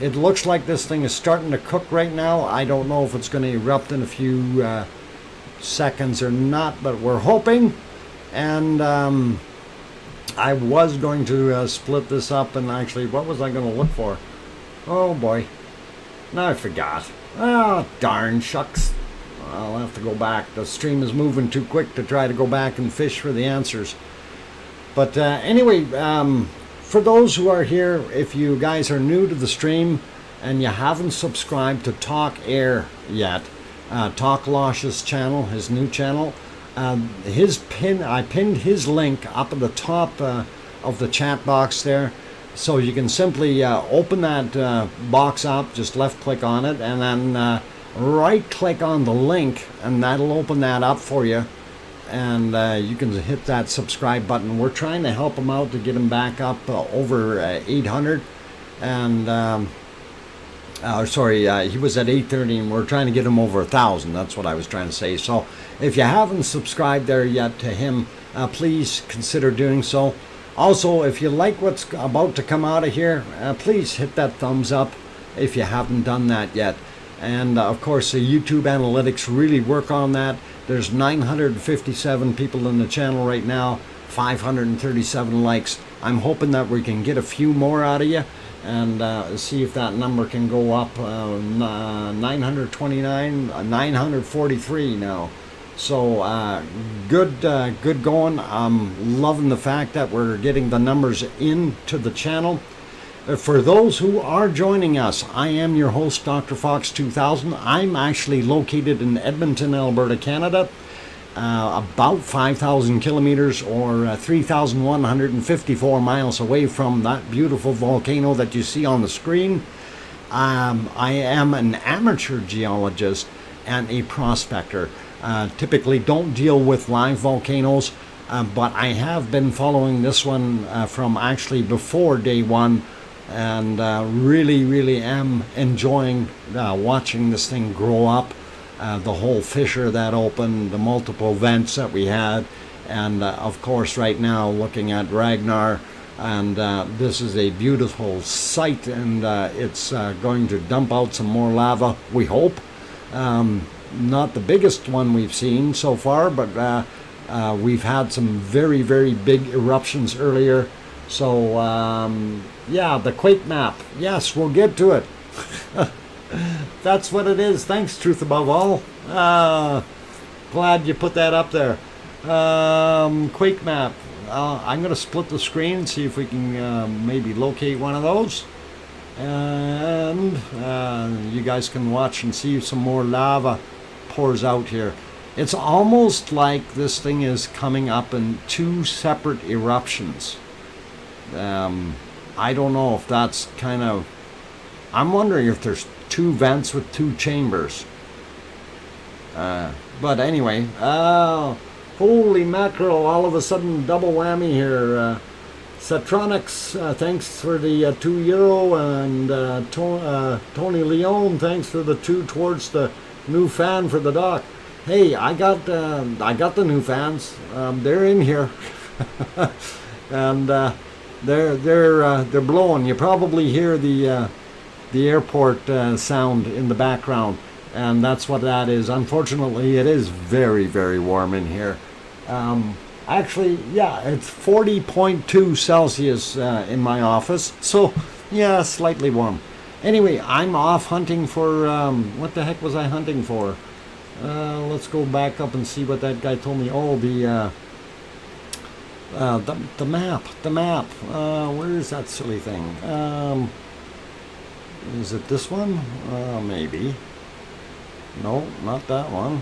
Speaker 1: It looks like this thing is starting to cook right now. I don't know if it's going to erupt in a few seconds or not, but we're hoping. And I was going to split this up, and actually, what was I going to look for? Oh boy, now I forgot. Oh, darn shucks. I'll have to go back. The stream is moving too quick to try to go back and fish for the answers. But anyway, for those who are here, if you guys are new to the stream and you haven't subscribed to Talk Air yet, Talk Losh's channel, his new channel, I pinned his link up at the top of the chat box there. So you can simply open that box up, just left click on it, and then right click on the link, and that'll open that up for you. And you can hit that subscribe button. We're trying to help him out to get him back up over 800. And he was at 830, and we're trying to get him over 1,000. That's what I was trying to say. So if you haven't subscribed there yet to him, please consider doing so. Also, if you like what's about to come out of here, please hit that thumbs up if you haven't done that yet. And of course, the YouTube analytics really work on that. There's 957 people in the channel right now, 537 likes. I'm hoping that we can get a few more out of you and see if that number can go up. 929, 943 now. So good going. I'm loving the fact that we're getting the numbers into the channel. For those who are joining us, I am your host, DrFox2000. I'm actually located in Edmonton, Alberta, Canada, about 5,000 kilometers or 3,154 miles away from that beautiful volcano that you see on the screen. I am an amateur geologist and a prospector. Typically don't deal with live volcanoes, but I have been following this one from actually before day one, and really am enjoying watching this thing grow up. The whole fissure that opened, the multiple vents that we had, and of course right now looking at Ragnar, and this is a beautiful sight, and it's going to dump out some more lava, we hope. Not the biggest one we've seen so far, but we've had some very big eruptions earlier. So yeah, the quake map, yes, we'll get to it. That's what it is. Thanks, Truth Above All. Glad you put that up there. Quake map. I'm going to split the screen and see if we can maybe locate one of those. And you guys can watch and see some more lava pours out here. It's almost like this thing is coming up in two separate eruptions. I don't know if that's kind of... I'm wondering if there's two vents with two chambers. But anyway, holy mackerel, all of a sudden double whammy here. Satronics, thanks for the €2, and Tony Leone, thanks for the 2 towards the new fan for the dock. Hey, I got the new fans. They're in here, and they're blowing. You probably hear the airport sound in the background, and that's what that is. Unfortunately, it is very warm in here. Actually, yeah, it's 40.2 Celsius in my office, so yeah, slightly warm. Anyway, I'm off hunting for, what the heck was I hunting for? Let's go back up and see what that guy told me. Oh, the map. Where is that silly thing? Is it this one? Maybe. No, not that one.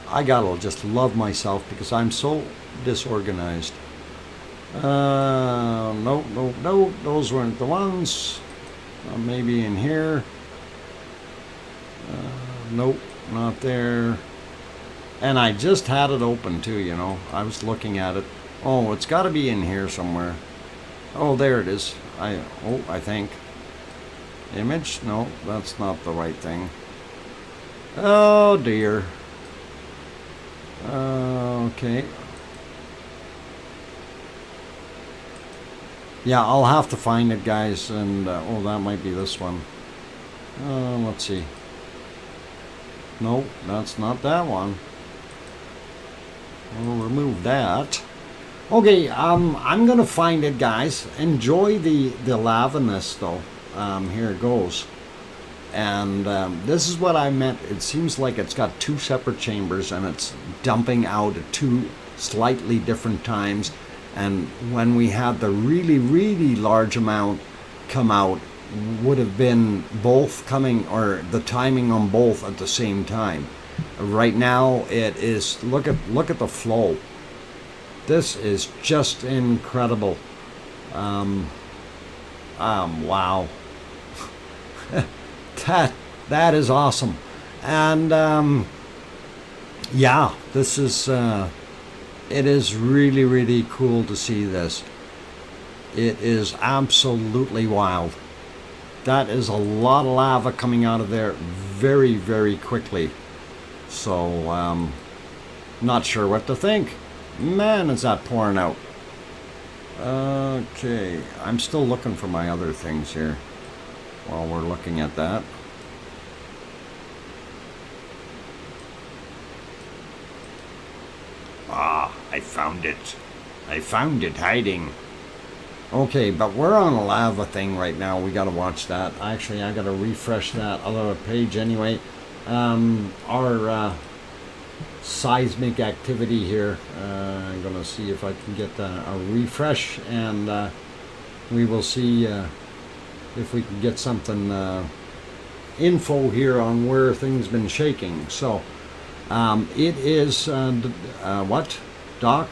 Speaker 1: I gotta just love myself because I'm so disorganized. No, those weren't the ones. Maybe in here. Nope, not there. And I just had it open too, you know. I was looking at it. Oh, it's got to be in here somewhere. Oh, there it is. I think. Image? No, that's not the right thing. Oh dear. Okay. Yeah, I'll have to find it, guys, and oh, that might be this one. Let's see. No, that's not that one. we'll remove that. Okay, I'm gonna find it, guys. Enjoy the lavaness, though. Here it goes. And this is what I meant. It seems like it's got two separate chambers, and it's dumping out at two slightly different times. And when we had the really, really large amount come out, would have been both coming, or the timing on both at the same time. Right now, it is. Look at the flow. This is just incredible. Wow. That is awesome. And yeah, this is it is really, really cool to see this. It is absolutely wild. That is a lot of lava coming out of there very, very quickly. So not sure what to think. Man, is that pouring out. Okay, I'm still looking for my other things here while we're looking at that. Ah, I found it. I found it hiding. Okay, but we're on a lava thing right now. We gotta watch that. Actually, I gotta refresh that other page anyway. Our seismic activity here. I'm gonna see if I can get a refresh, and we will see if we can get some info here on where things been shaking. So it is what, Doc?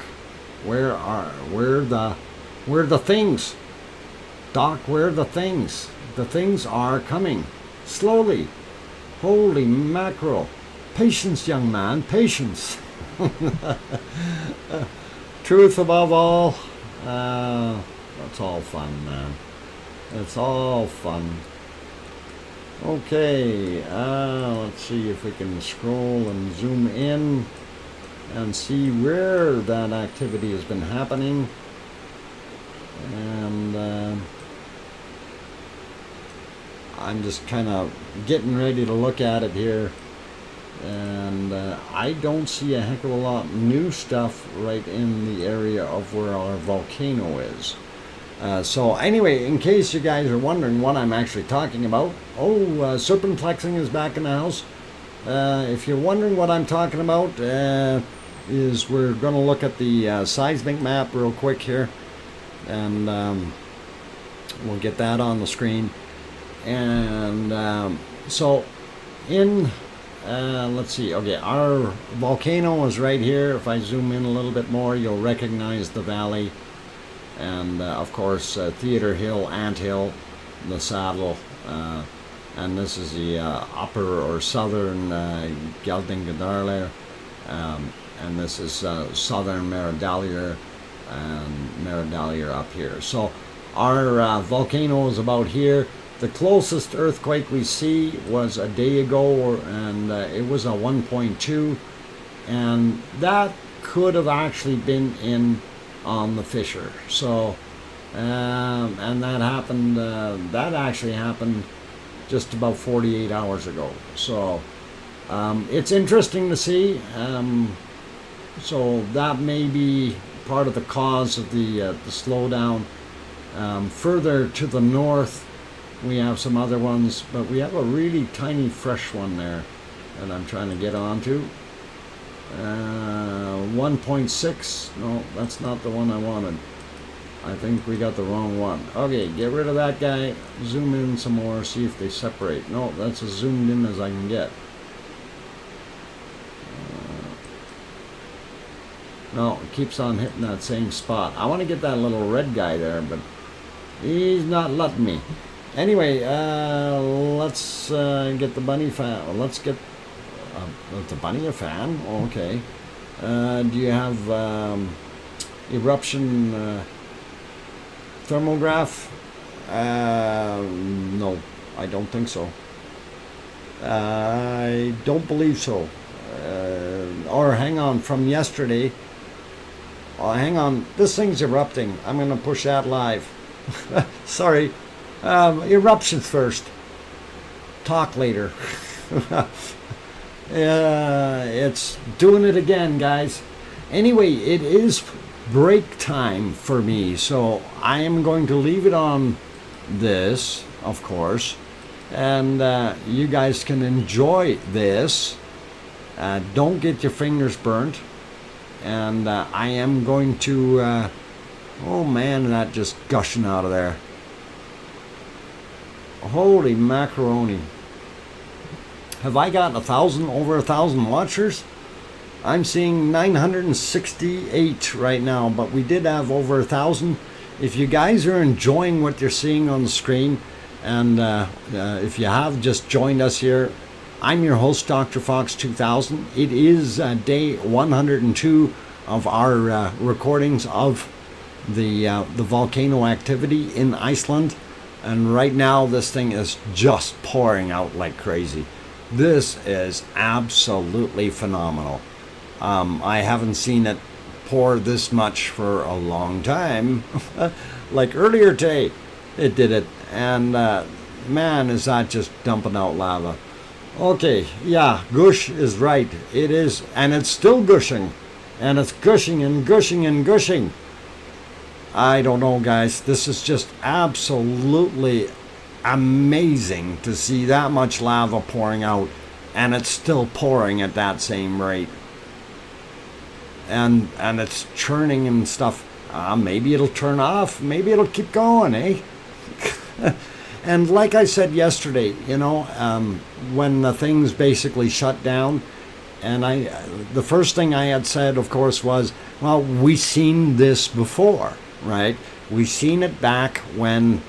Speaker 1: Where the things? Doc, where are the things? The things are coming slowly. Holy mackerel! Patience, young man, patience. Truth above all. That's all fun, man. It's all fun. Okay, let's see if we can scroll and zoom in and see where that activity has been happening. And I'm just kind of getting ready to look at it here. And I don't see a heck of a lot new stuff right in the area of where our volcano is. So anyway, in case you guys are wondering what I'm actually talking about, serpent flexing is back in the house. If you're wondering what I'm talking about, is we're going to look at the seismic map real quick here, and we'll get that on the screen. And so in let's see. Okay, our volcano is right here. If I zoom in a little bit more, you'll recognize the valley. And of course, Theater Hill, Ant Hill, the saddle, and this is the upper or southern Geldingadarle, and this is southern Meridalier, and Meridalier up here. So our volcano is about here. The closest earthquake we see was a day ago, and it was a 1.2, and that could have actually been in on the fissure. So and that happened, that actually happened just about 48 hours ago. So it's interesting to see. So that may be part of the cause of the slowdown. Further to the north, we have some other ones, but we have a really tiny fresh one there that I'm trying to get onto. 1.6. No, that's not the one I wanted. I think we got the wrong one. Okay, get rid of that guy. Zoom in some more, see if they separate. No, that's as zoomed in as I can get. No, it keeps on hitting that same spot. I want to get that little red guy there, but he's not letting me. Anyway, let's get the bunny fan. Well, let's get the bunny a fan. Oh, okay. Do you have eruption thermograph? No, I don't think so. I don't believe so. Or hang on, from yesterday. Oh, hang on, this thing's erupting. I'm going to push that live. Sorry. Eruptions first. Talk later. It's doing it again, guys. Anyway, it is break time for me, so I am going to leave it on this, of course, and you guys can enjoy this. Don't get your fingers burnt. And I am going to, oh man, that just gushing out of there. Holy macaroni. Have I got over 1,000 watchers? I'm seeing 968 right now, but we did have over 1,000. If you guys are enjoying what you're seeing on the screen, and if you have just joined us here, I'm your host, DrFox2000. It is day 102 of our recordings of the volcano activity in Iceland. And right now, this thing is just pouring out like crazy. This is absolutely phenomenal. I haven't seen it pour this much for a long time. Like earlier today, it did it. And man, is that just dumping out lava. Okay, yeah, gush is right. It is, and it's still gushing. And it's gushing and gushing and gushing. I don't know, guys. This is just absolutely amazing to see that much lava pouring out. And it's still pouring at that same rate. And it's churning and stuff. Maybe it'll turn off. Maybe it'll keep going, eh? And like I said yesterday, you know, when the things basically shut down, and the first thing I had said, of course, was, well, we seen this before, right? We seen it back when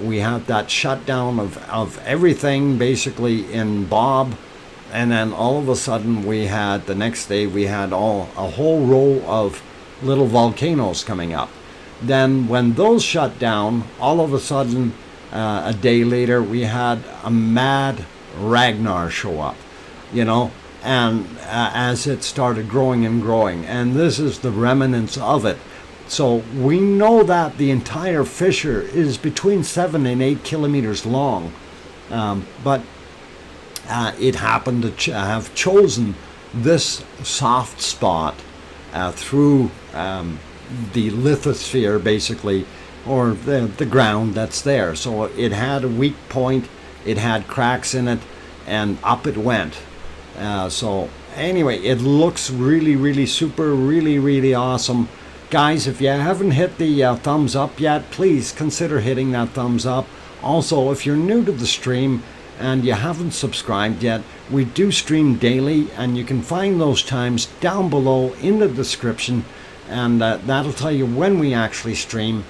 Speaker 1: we had that shutdown of everything basically in Bob, and then all of a sudden the next day we had a whole row of little volcanoes coming up. Then when those shut down, all of a sudden, a day later, we had a mad Ragnar show up, you know, and as it started growing and growing, and this is the remnants of it. So we know that the entire fissure is between 7 and 8 kilometers long, but it happened to have chosen this soft spot through the lithosphere, basically, or the ground that's there. So it had a weak point, it had cracks in it, and up it went. So anyway, it looks really, really super, really, really awesome. Guys, if you haven't hit the thumbs up yet, please consider hitting that thumbs up. Also, if you're new to the stream and you haven't subscribed yet, we do stream daily, and you can find those times down below in the description, and that'll tell you when we actually stream.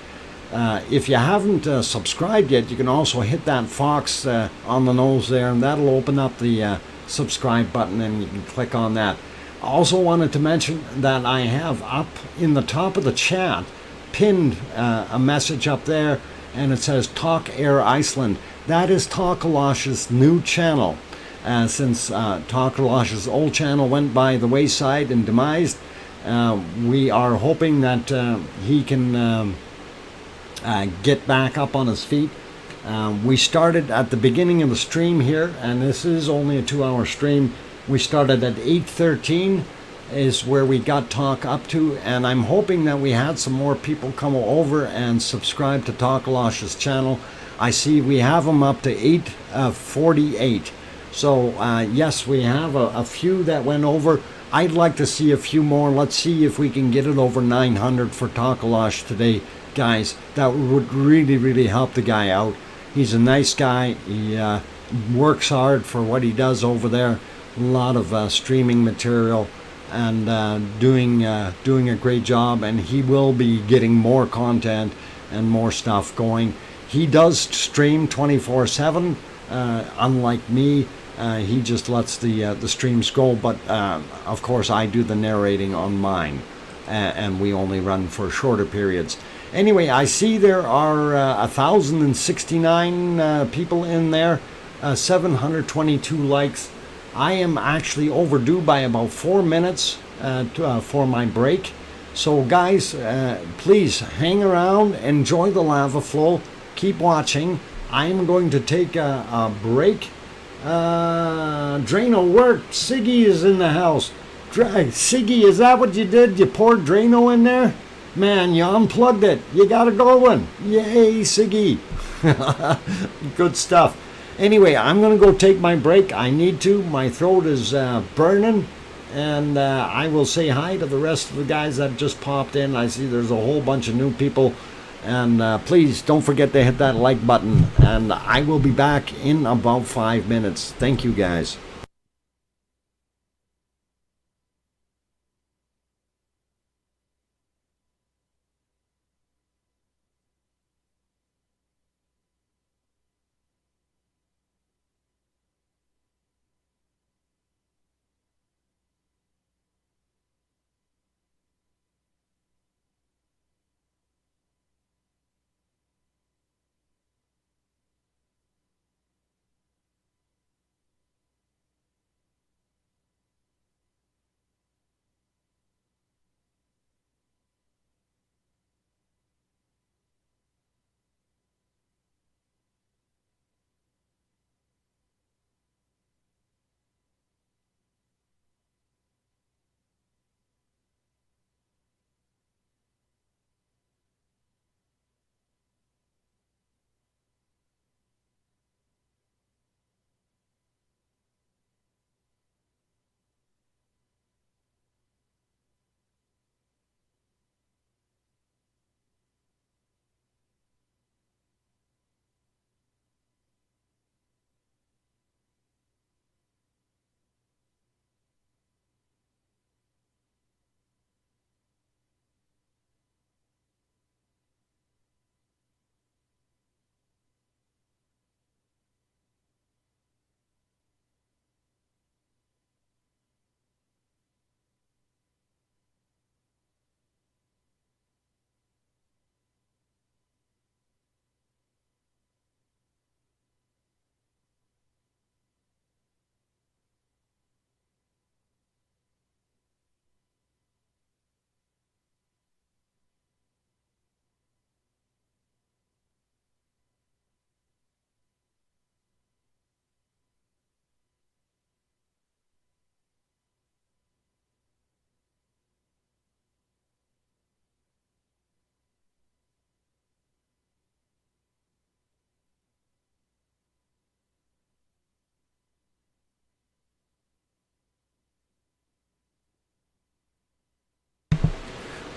Speaker 1: If you haven't subscribed yet, you can also hit that fox on the nose there, and that'll open up the subscribe button, and you can click on that. I also wanted to mention that I have up in the top of the chat pinned a message up there, and it says Talk Air Iceland. That is Talkalash's new channel. Since Talkalash's old channel went by the wayside and demised, we are hoping that he can get back up on his feet. We started at the beginning of the stream here, and this is only a 2-hour stream. We started at 8:13 is where we got talk up to, and I'm hoping that we had some more people come over and subscribe to Talkalash's channel. I see we have them up to 8:48. So yes, we have a few that went over. I'd like to see a few more. Let's see if we can get it over 900 for Talkalash today. Guys, that would really, really help the guy out. He's a nice guy. He works hard for what he does over there. A lot of streaming material, and doing a great job. And he will be getting more content and more stuff going. He does stream 24/7, unlike me. He just lets the streams go. But of course, I do the narrating on mine, and we only run for shorter periods. Anyway, I see there are 1,069 people in there, 722 likes. I am actually overdue by about 4 minutes for my break. So guys, please hang around, enjoy the lava flow, keep watching. I am going to take a break. Drano work. Siggy is in the house. Siggy, is that what you did? You poured Drano in there? Man, you unplugged it. You got it going. Yay, Siggy. Good stuff. Anyway, I'm going to go take my break. I need to. My throat is burning. And I will say hi to the rest of the guys that just popped in. I see there's a whole bunch of new people. And please don't forget to hit that like button. And I will be back in about 5 minutes. Thank you, guys.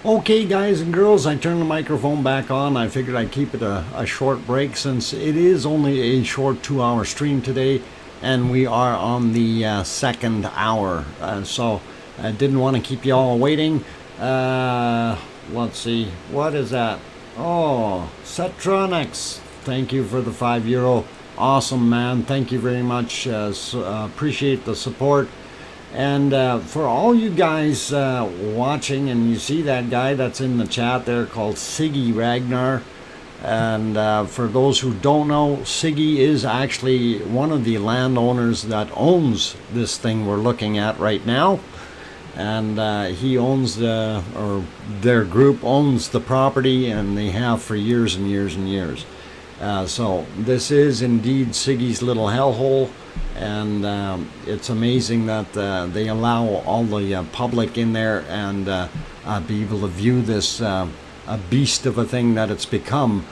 Speaker 1: Okay, guys and girls, I turned the microphone back on. I figured I'd keep it a short break since it is only a short 2-hour stream today, and we are on the second hour. So I didn't want to keep you all waiting. Let's see, what is that? Oh, Setronics. Thank you for the €5. Awesome, man. Thank you very much. Appreciate the support. And for all you guys watching, and you see that guy that's in the chat there called Siggy Ragnar, and for those who don't know, Siggy is actually one of the landowners that owns this thing we're looking at right now, and he owns or their group owns the property, and they have for years and years and years. So this is indeed Siggy's little hellhole. And it's amazing that they allow all the public in there and be able to view this a beast of a thing that it's become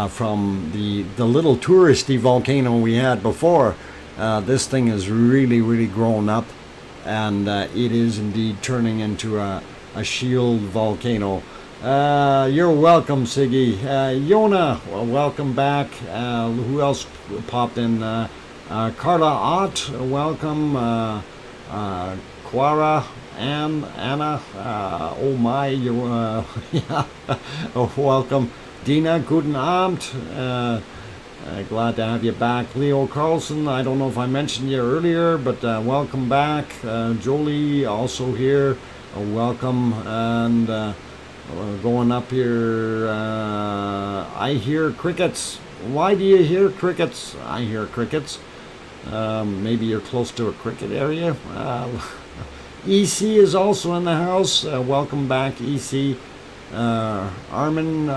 Speaker 1: from the little touristy volcano we had before. This thing has really grown up, and it is indeed turning into a shield volcano. You're welcome, Siggy. Yona, welcome back. Who else popped in? Carla Ott, welcome. Quara, Anna, oh my, you, yeah, welcome. Dina, guten Abend. Glad to have you back. Leo Carlson, I don't know if I mentioned you earlier, but welcome back. Jolie, also here. Welcome. And going up here, I hear crickets. Why do you hear crickets? I hear crickets. Maybe you're close to a cricket area. EC is also in the house. Welcome back, EC. Arnin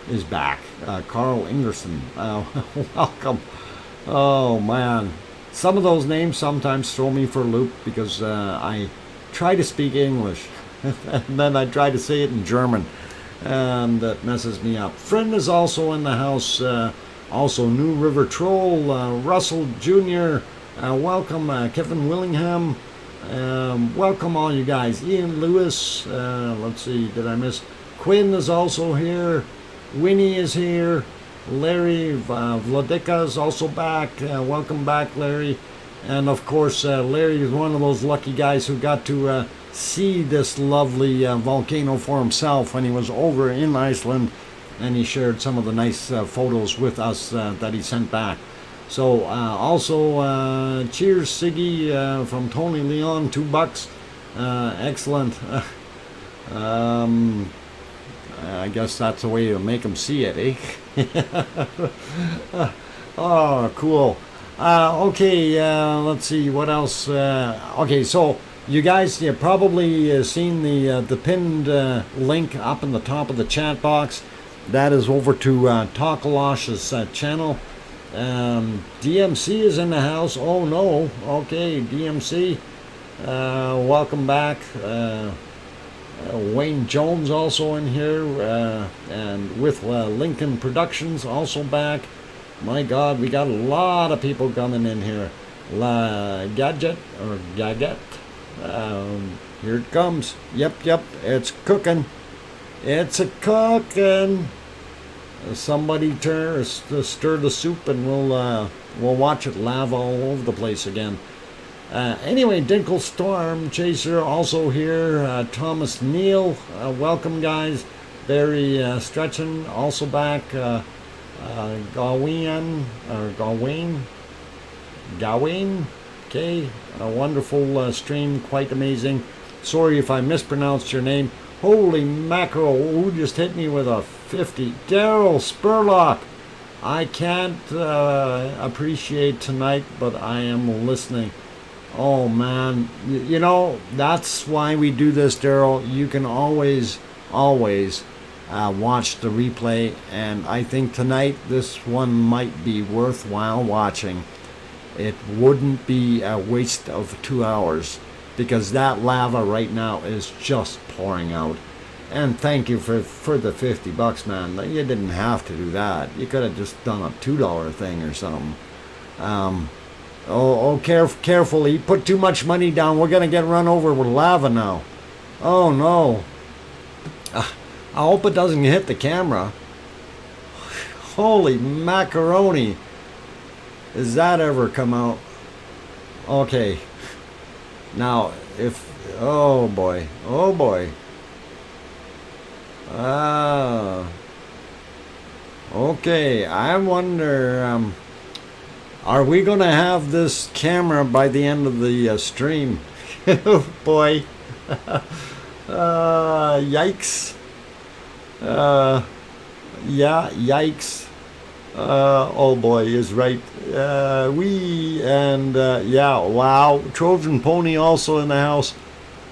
Speaker 1: is back. Carl Ingerson, welcome. Oh man, some of those names sometimes throw me for a loop because I try to speak English and then I try to say it in German, and that messes me up. Friend is also in the house, also New River Troll, Russell Jr., welcome, Kevin Willingham, welcome all you guys. Ian Lewis, let's see, did I miss? Quinn is also here. Winnie is here. Larry Vladika is also back. Welcome back, Larry. And of course, Larry is one of those lucky guys who got to see this lovely volcano for himself when he was over in Iceland, and he shared some of the nice photos with us that he sent back. So also cheers, Siggy, from Tony Leon, $2. Excellent. I guess that's the way to make them see it, eh? Oh, cool. Okay, let's see what else. Okay, so you guys, you probably seen the pinned link up in the top of the chat box. That is over to Takalosh's channel. DMC is in the house. Oh no. Okay, DMC. Welcome back. Wayne Jones also in here, and with Lincoln Productions also back. My God, we got a lot of people coming in here. Gadget or Gaget. Here it comes. Yep, it's cooking. It's a cooking. Somebody stir the soup, and we'll watch it lava all over the place again. Anyway, Dinkle Storm Chaser also here. Thomas Neal, welcome guys. Barry Stretchin also back. Gawain, okay, a wonderful stream, quite amazing. Sorry if I mispronounced your name. Holy mackerel, who just hit me with a 50? Daryl Spurlock. I can't appreciate tonight, but I am listening. Oh man, you know, that's why we do this, Daryl. You can always watch the replay, and I think tonight this one might be worthwhile watching. It wouldn't be a waste of 2 hours, because that lava right now is just pouring out. And thank you for the $50, man. You didn't have to do that. You could have just done a $2 thing or something. Careful, he put too much money down. We're gonna get run over with lava now. Oh no. I hope it doesn't hit the camera. Holy macaroni. Does that ever come out? Okay. Now, oh boy. Okay, I wonder, are we going to have this camera by the end of the stream? Oh boy. Yikes. Yeah, yikes. Oh boy, is right. Yeah, wow. Trojan Pony also in the house.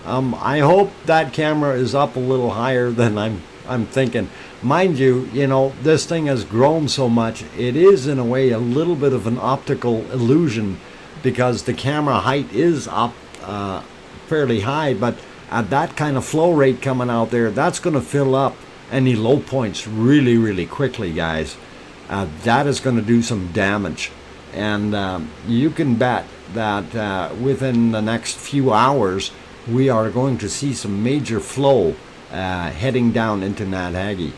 Speaker 1: I hope that camera is up a little higher than I'm thinking. Mind you, you know, this thing has grown so much. It is in a way a little bit of an optical illusion, because the camera height is up fairly high, but at that kind of flow rate coming out there, that's going to fill up any low points really, really quickly, guys. That is going to do some damage, and you can bet that within the next few hours we are going to see some major flow heading down into Nadhagi,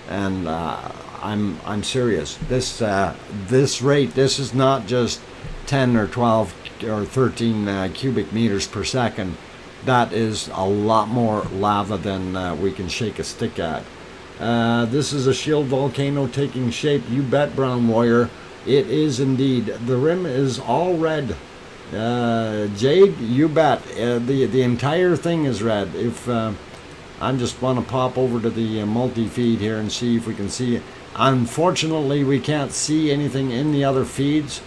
Speaker 1: and I'm serious. This rate, this is not just 10 or 12 or 13 cubic meters per second. That is a lot more lava than we can shake a stick at. This is a shield volcano taking shape. You bet, Brown Warrior. It is indeed. The rim is all red. Jade, you bet. The entire thing is red. If I just want to pop over to the multi-feed here and see if we can see it. Unfortunately, we can't see anything in the other feeds,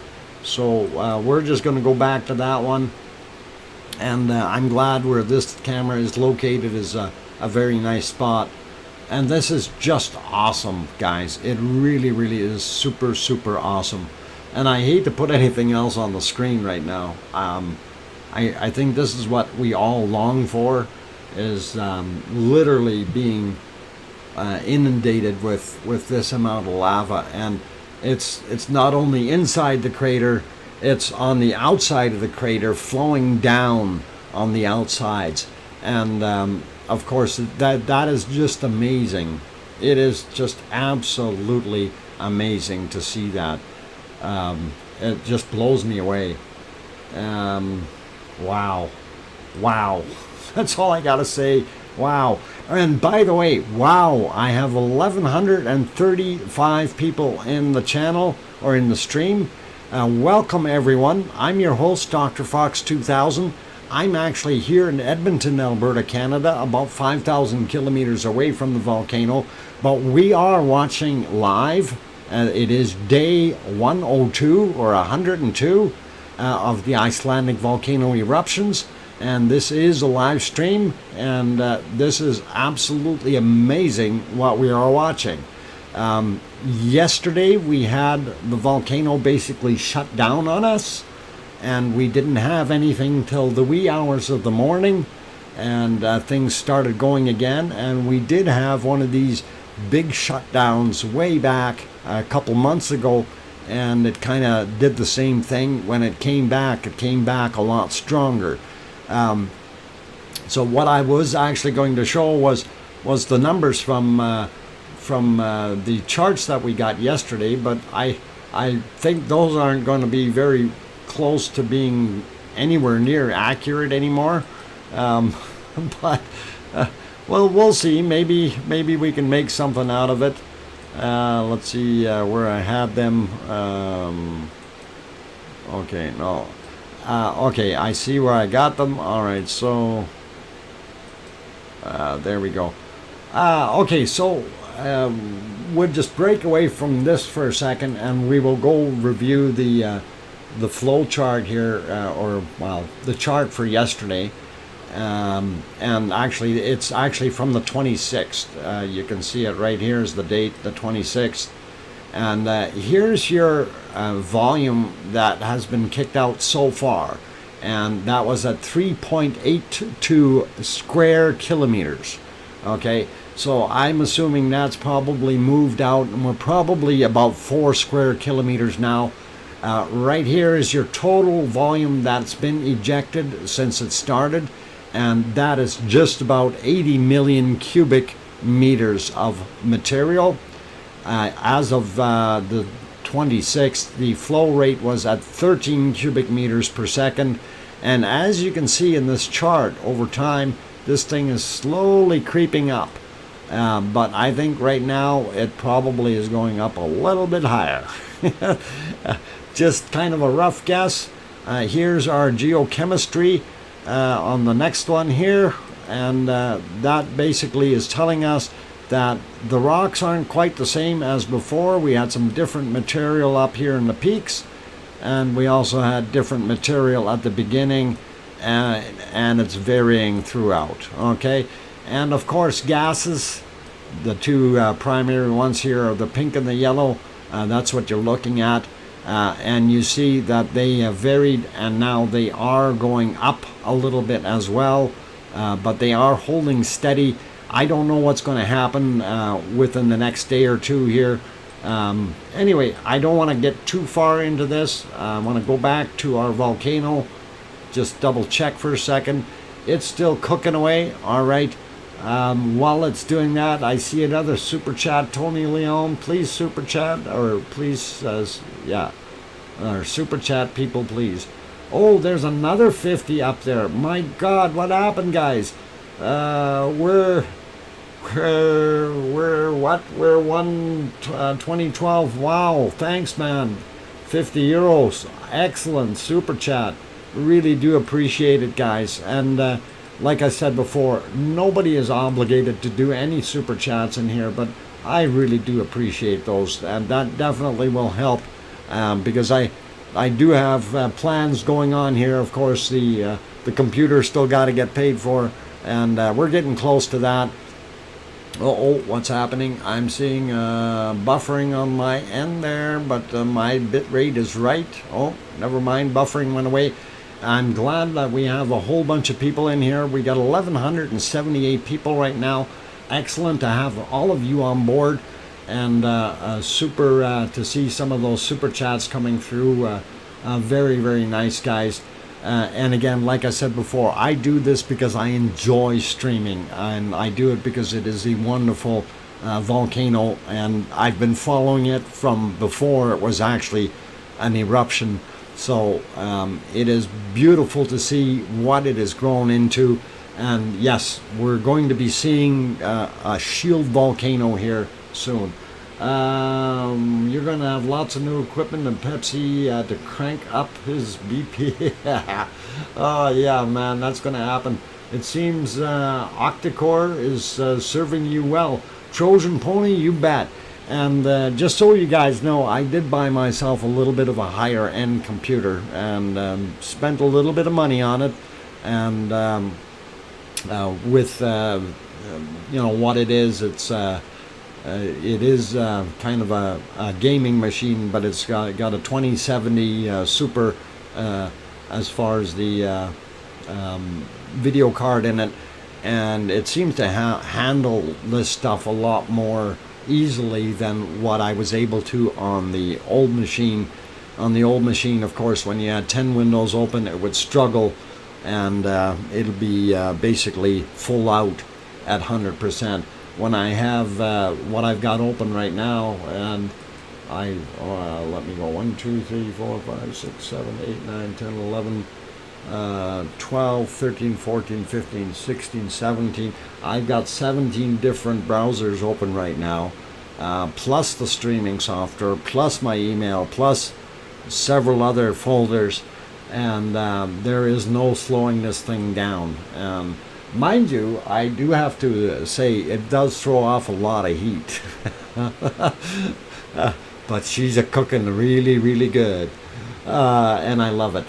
Speaker 1: so we're just going to go back to that one. And I'm glad where this camera is located is a very nice spot. And this is just awesome, guys. It really, really is super, super awesome. And I hate to put anything else on the screen right now. I think this is what we all long for, is literally being inundated with this amount of lava. And it's not only inside the crater, it's on the outside of the crater, flowing down on the outsides. And of course, that is just amazing. It is just absolutely amazing to see that. It just blows me away. Wow. That's all I gotta say. Wow. And by the way, wow, I have 1,135 people in the channel, or in the stream. Welcome everyone. I'm your host, DrFox2000. I'm actually here in Edmonton, Alberta, Canada, about 5,000 kilometers away from the volcano, but we are watching live. It is day 102 or 102 of the Icelandic volcano eruptions, and this is a live stream, and this is absolutely amazing what we are watching. Yesterday we had the volcano basically shut down on us, and we didn't have anything till the wee hours of the morning, and things started going again. And we did have one of these big shutdowns way back a couple months ago, and it kind of did the same thing. When it came back a lot stronger. So what I was actually going to show was the numbers from the charts that we got yesterday, but I think those aren't going to be very close to being anywhere near accurate anymore. But well, we'll see. Maybe we can make something out of it. Let's see where I had them. Okay, no. Okay, I see where I got them. All right, so there we go. Okay, so we'll just break away from this for a second, and we will go review the flow chart here, or well, the chart for yesterday. And actually, it's actually from the 26th. You can see it right here is the date, the 26th. And here's your volume that has been kicked out so far. And that was at 3.82 square kilometers. Okay, so I'm assuming that's probably moved out, and we're probably about 4 square kilometers now. Right here is your total volume that's been ejected since it started, and that is just about 80 million cubic meters of material. As of the 26th, the flow rate was at 13 cubic meters per second, and as you can see in this chart, over time this thing is slowly creeping up, but I think right now it probably is going up a little bit higher. Just kind of a rough guess. Here's our geochemistry on the next one here, and that basically is telling us that the rocks aren't quite the same as before. We had some different material up here in the peaks, and we also had different material at the beginning, and it's varying throughout. Okay, and of course gases, the two primary ones here are the pink and the yellow. That's what you're looking at. And you see that they have varied, and now they are going up a little bit as well, but they are holding steady. I don't know what's going to happen within the next day or two here. Anyway, I don't want to get too far into this. I want to go back to our volcano, just double check for a second. It's still cooking away. All right. While it's doing that, I see another super chat. Tony Leon, please super chat, or please, yeah, or super chat people, please. Oh, there's another 50 up there. My God, what happened, guys? We're 2012. Wow, thanks, man. 50 euros, excellent super chat. Really do appreciate it, guys. And like I said before, nobody is obligated to do any super chats in here, but I really do appreciate those, and that definitely will help, because I do have plans going on here. Of course, the computer still got to get paid for, and we're getting close to that. What's happening? I'm seeing buffering on my end there, but my bit rate is right. Oh, never mind, buffering went away. I'm glad that we have a whole bunch of people in here. We got 1,178 people right now. Excellent to have all of you on board, and super to see some of those super chats coming through. Very, very nice, guys. And again, like I said before, I do this because I enjoy streaming, and I do it because it is a wonderful volcano, and I've been following it from before it was actually an eruption. So it is beautiful to see what it has grown into. And yes, we're going to be seeing a shield volcano here soon. You're going to have lots of new equipment, and Pepsi to crank up his BP. Oh yeah, man, that's going to happen. It seems Octacore is serving you well. Trojan Pony, you bet. And just so you guys know, I did buy myself a little bit of a higher end computer, and spent a little bit of money on it. And with you know what it is, it is kind of a gaming machine, but it's got a 2070 Super as far as the video card in it, and it seems to handle this stuff a lot more easily than what I was able to on the old machine. On the old machine, of course, when you had 10 windows open, it would struggle, and it'll be basically full out at 100%. When I have what I've got open right now, and I let me go 1 2 3 4 5 6 7 8 9 10 11 12 13 14 15 16 17. I've got 17 different browsers open right now, plus the streaming software, plus my email, plus several other folders, and there is no slowing this thing down. Mind you, I do have to say it does throw off a lot of heat. But she's a cooking really, really good. And I love it.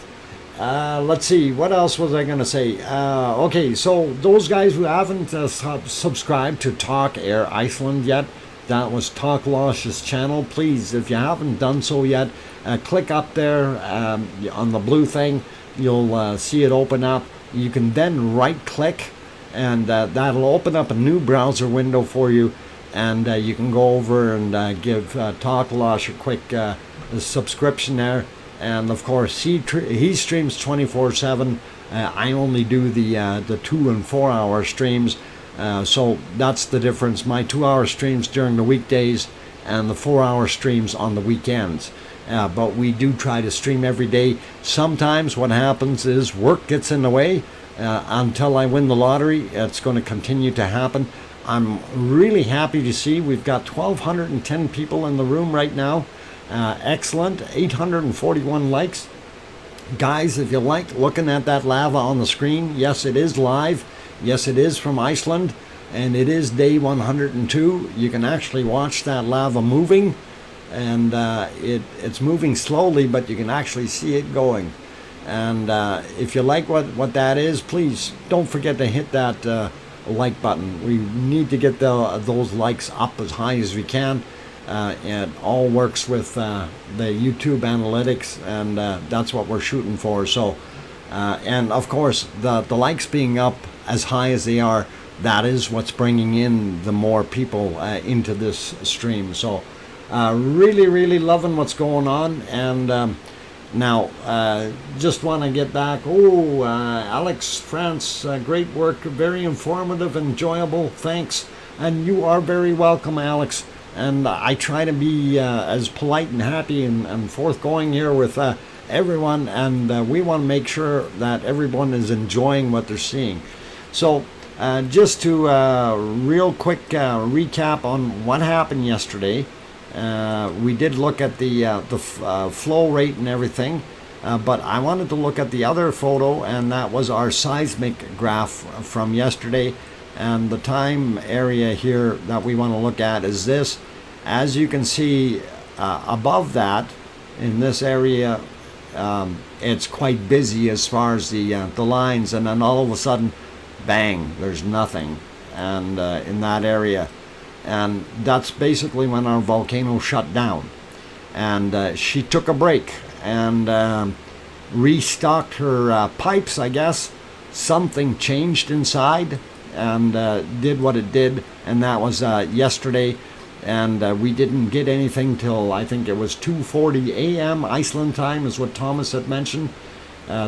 Speaker 1: Let's see, what else was I going to say? Okay, so those guys who haven't subscribed to Talk Air Iceland yet, that was Talk Losh's channel. Please, if you haven't done so yet, click up there on the blue thing. You'll see it open up. You can then right click, and that'll open up a new browser window for you, and you can go over and give Talk Losh a quick subscription there. And of course he streams 24/7. I only do the 2 and 4 hour streams, so that's the difference. My 2 hour streams during the weekdays and the 4 hour streams on the weekends. But we do try to stream every day. Sometimes what happens is work gets in the way. Until I win the lottery, it's going to continue to happen. I'm really happy to see we've got 1,210 people in the room right now. Excellent. 841 likes. Guys, if you like looking at that lava on the screen, yes, it is live. Yes, it is from Iceland, and it is day 102. You can actually watch that lava moving, and it's moving slowly, but you can actually see it going. And if you like what that is, please don't forget to hit that like button. We need to get those likes up as high as we can. It all works with the YouTube analytics, and that's what we're shooting for. So, and of course, the likes being up as high as they are, that is what's bringing in the more people into this stream. So, really, really loving what's going on. And now, just want to get back. Oh, Alex France, great work, very informative, enjoyable. Thanks, and you are very welcome, Alex. And I try to be as polite and happy and forthgoing here with everyone, and we want to make sure that everyone is enjoying what they're seeing. So just to real quick recap on what happened yesterday. We did look at the flow rate and everything, but I wanted to look at the other photo, and that was our seismic graph from yesterday. And the time area here that we want to look at is this. As you can see, above that, in this area, it's quite busy as far as the lines, and then all of a sudden, bang, there's nothing. and in that area, and that's basically when our volcano shut down. And she took a break and restocked her pipes, I guess. Something changed inside and did what it did, and that was yesterday. And we didn't get anything till I think it was 2:40 a.m. Iceland time, is what Thomas had mentioned.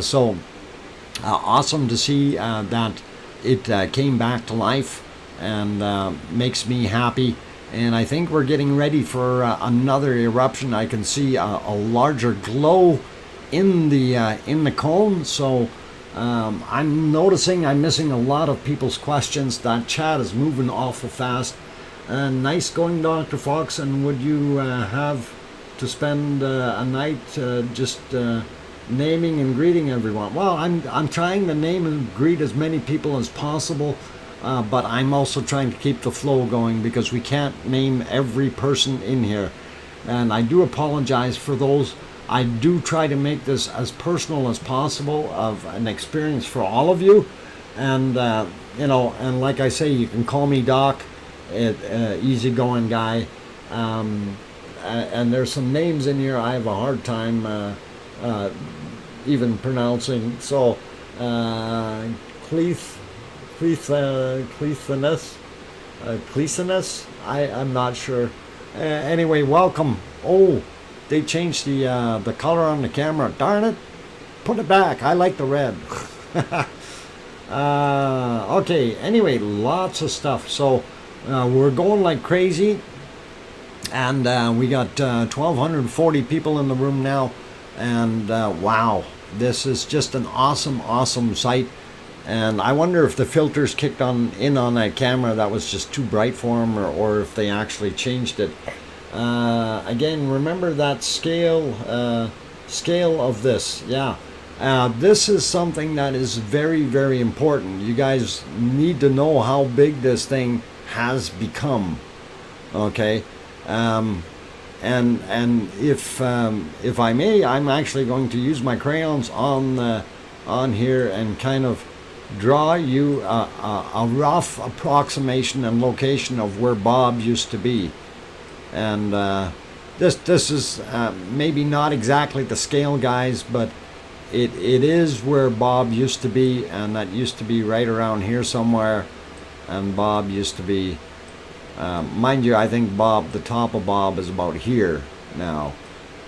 Speaker 1: So awesome to see that it came back to life, and makes me happy. And I think we're getting ready for another eruption. I can see a larger glow in the cone. So I'm noticing I'm missing a lot of people's questions. That chat is moving awful fast. Nice going, Dr. Fox. And would you have to spend a night just naming and greeting everyone? Well, I'm trying to name and greet as many people as possible. But I'm also trying to keep the flow going, because we can't name every person in here. And I do apologize for those. I do try to make this as personal as possible, of an experience for all of you. And, you know, and like I say, you can call me Doc, easygoing guy. And there's some names in here I have a hard time even pronouncing. So, Cleesinus, I'm not sure. Anyway, welcome. Oh, they changed the color on the camera. Darn it! Put it back. I like the red. Okay. Anyway, lots of stuff. So we're going like crazy, and we got 1,240 people in the room now, and wow, this is just an awesome site. And I wonder if the filters kicked in on that camera that was just too bright for them, or if they actually changed it. Again, remember that scale of this. Yeah, this is something that is very important. You guys need to know how big this thing has become. Okay, and if I may, I'm actually going to use my crayons on here and kind of draw you a rough approximation and location of where Bob used to be. And this is maybe not exactly the scale, guys, but it is where Bob used to be, and that used to be right around here somewhere. And Bob used to be, mind you, I think the top of Bob is about here now,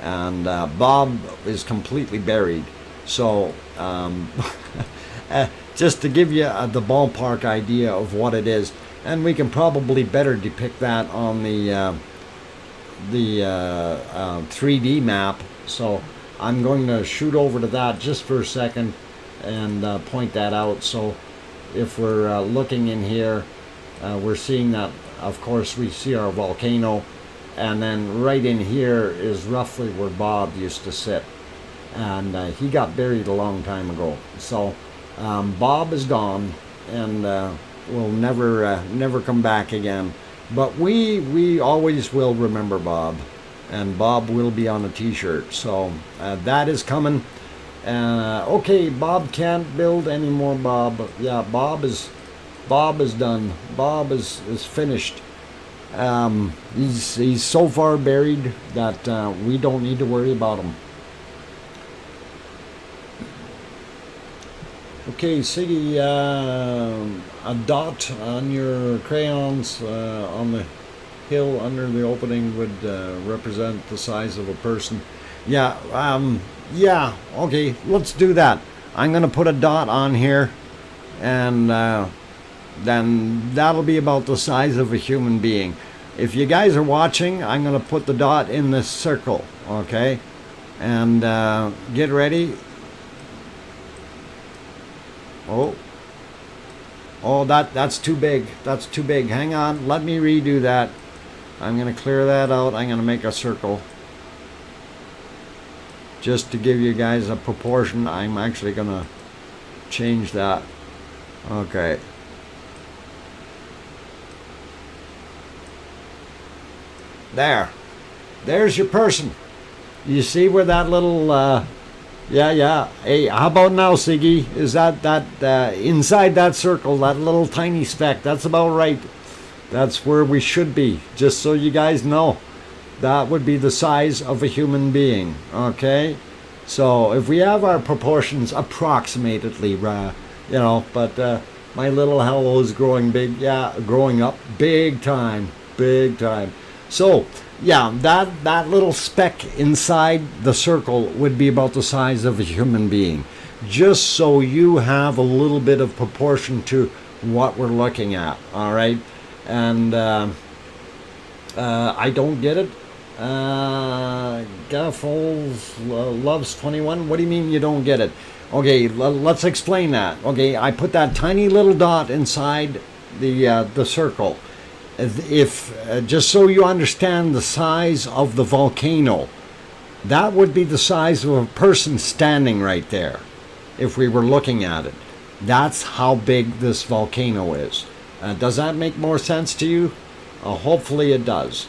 Speaker 1: and Bob is completely buried. So just to give you the ballpark idea of what it is, and we can probably better depict that on the 3D map. So I'm going to shoot over to that just for a second and point that out. So if we're looking in here, we're seeing that, of course, we see our volcano, and then right in here is roughly where Bob used to sit, and he got buried a long time ago. So Bob is gone, and will never come back again. But we always will remember Bob, and Bob will be on a t-shirt. So that is coming. Okay, Bob can't build anymore. Bob, yeah, Bob is done. Bob is finished. He's so far buried that we don't need to worry about him. Okay, Siggy, a dot on your crayons on the hill under the opening would represent the size of a person. Yeah, yeah, okay, let's do that. I'm going to put a dot on here, and then that'll be about the size of a human being. If you guys are watching, I'm going to put the dot in this circle, okay? And get ready. Oh, that's too big. That's too big. Hang on, let me redo that. I'm going to clear that out. I'm going to make a circle. Just to give you guys a proportion, I'm actually going to change that. Okay. There's your person. You see where that little Yeah, yeah. Hey, how about now, Siggy? Is that inside that circle, that little tiny speck? That's about right. That's where we should be. Just so you guys know, that would be the size of a human being. Okay. So if we have our proportions approximately, but my little hello is growing big. Yeah, growing up big time, big time. So yeah, that little speck inside the circle would be about the size of a human being. Just so you have a little bit of proportion to what we're looking at. All right, and I don't get it. Gaffles loves 21. What do you mean you don't get it? Okay, let's explain that. Okay, I put that tiny little dot inside the circle. If just so you understand the size of the volcano, that would be the size of a person standing right there. If we were looking at it, that's how big this volcano is. Does that make more sense to you? Hopefully it does.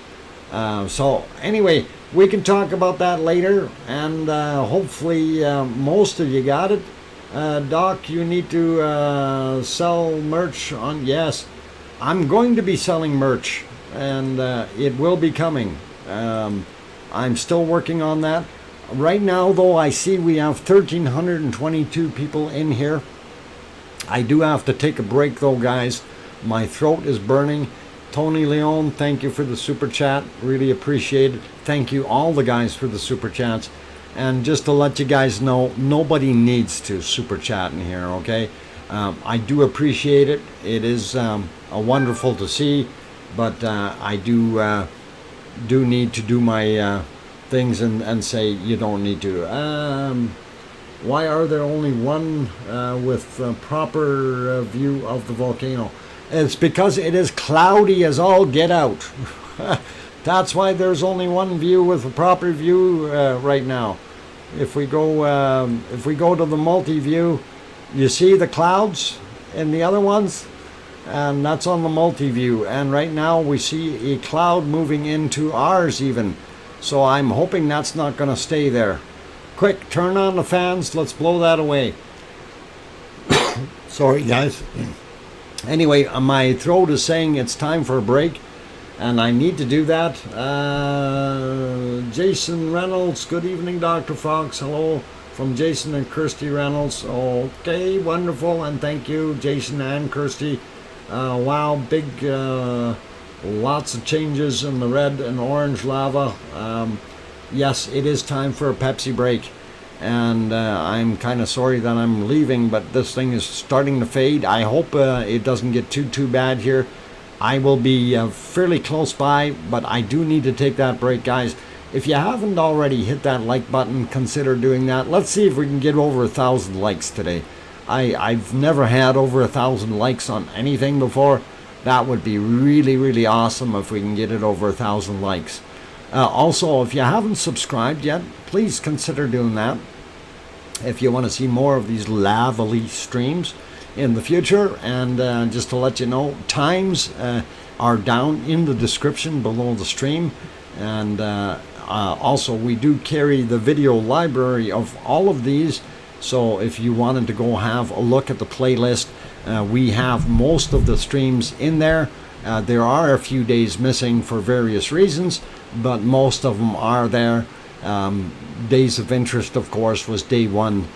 Speaker 1: So anyway, we can talk about that later, and hopefully most of you got it. Doc, you need to sell merch on. Yes, I'm going to be selling merch, and it will be coming. I'm still working on that. Right now, though, I see we have 1,322 people in here. I do have to take a break, though, guys. My throat is burning. Tony Leon, thank you for the super chat. Really appreciate it. Thank you, all the guys, for the super chats. And just to let you guys know, nobody needs to super chat in here, okay? I do appreciate it. It is wonderful to see, but I do need to do my things and say you don't need to. Why are there only one with a proper view of the volcano? It's because it is cloudy as all get out. That's why there's only one view with a proper view right now. If we go to the multi-view, you see the clouds in the other ones, and that's on the multi-view. And right now we see a cloud moving into ours even. So I'm hoping that's not going to stay there. Quick, turn on the fans. Let's blow that away. Sorry, guys. Anyway, my throat is saying it's time for a break, and I need to do that. Jason Reynolds, good evening, Dr. Fox. Hello from Jason and Kirsty Reynolds. Okay, wonderful, and thank you, Jason and Kirsty. Wow, big, lots of changes in the red and orange lava. Yes, it is time for a Pepsi break. And I'm kind of sorry that I'm leaving, but this thing is starting to fade. I hope it doesn't get too bad here. I will be fairly close by, but I do need to take that break, guys. If you haven't already hit that like button, consider doing that. Let's see if we can get over 1,000 likes today. I've never had over 1,000 likes on anything before. That would be really, really awesome if we can get it over 1,000 likes. Also, if you haven't subscribed yet, please consider doing that. If you want to see more of these lavally streams in the future, and just to let you know, times are down in the description below the stream, and also we do carry the video library of all of these, so if you wanted to go have a look at the playlist, we have most of the streams in there. There are a few days missing for various reasons, but most of them are there. Days of interest, of course, was day 1.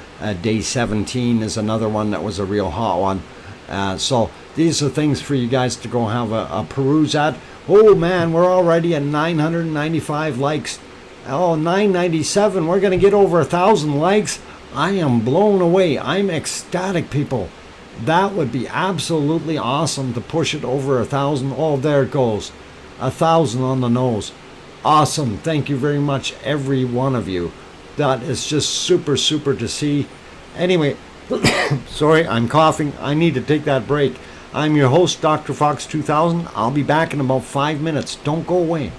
Speaker 1: Day 17 is another one that was a real hot one. So these are things for you guys to go have a peruse at. Oh man, we're already at 995 likes. Oh, 997. We're going to get over 1,000 likes. I am blown away. I'm ecstatic, people. That would be absolutely awesome to push it over 1,000. Oh, there it goes. 1,000 on the nose. Awesome. Thank you very much, every one of you. That is just super, super to see. Anyway, sorry, I'm coughing. I need to take that break. I'm your host, Dr. Fox2000. I'll be back in about 5 minutes. Don't go away.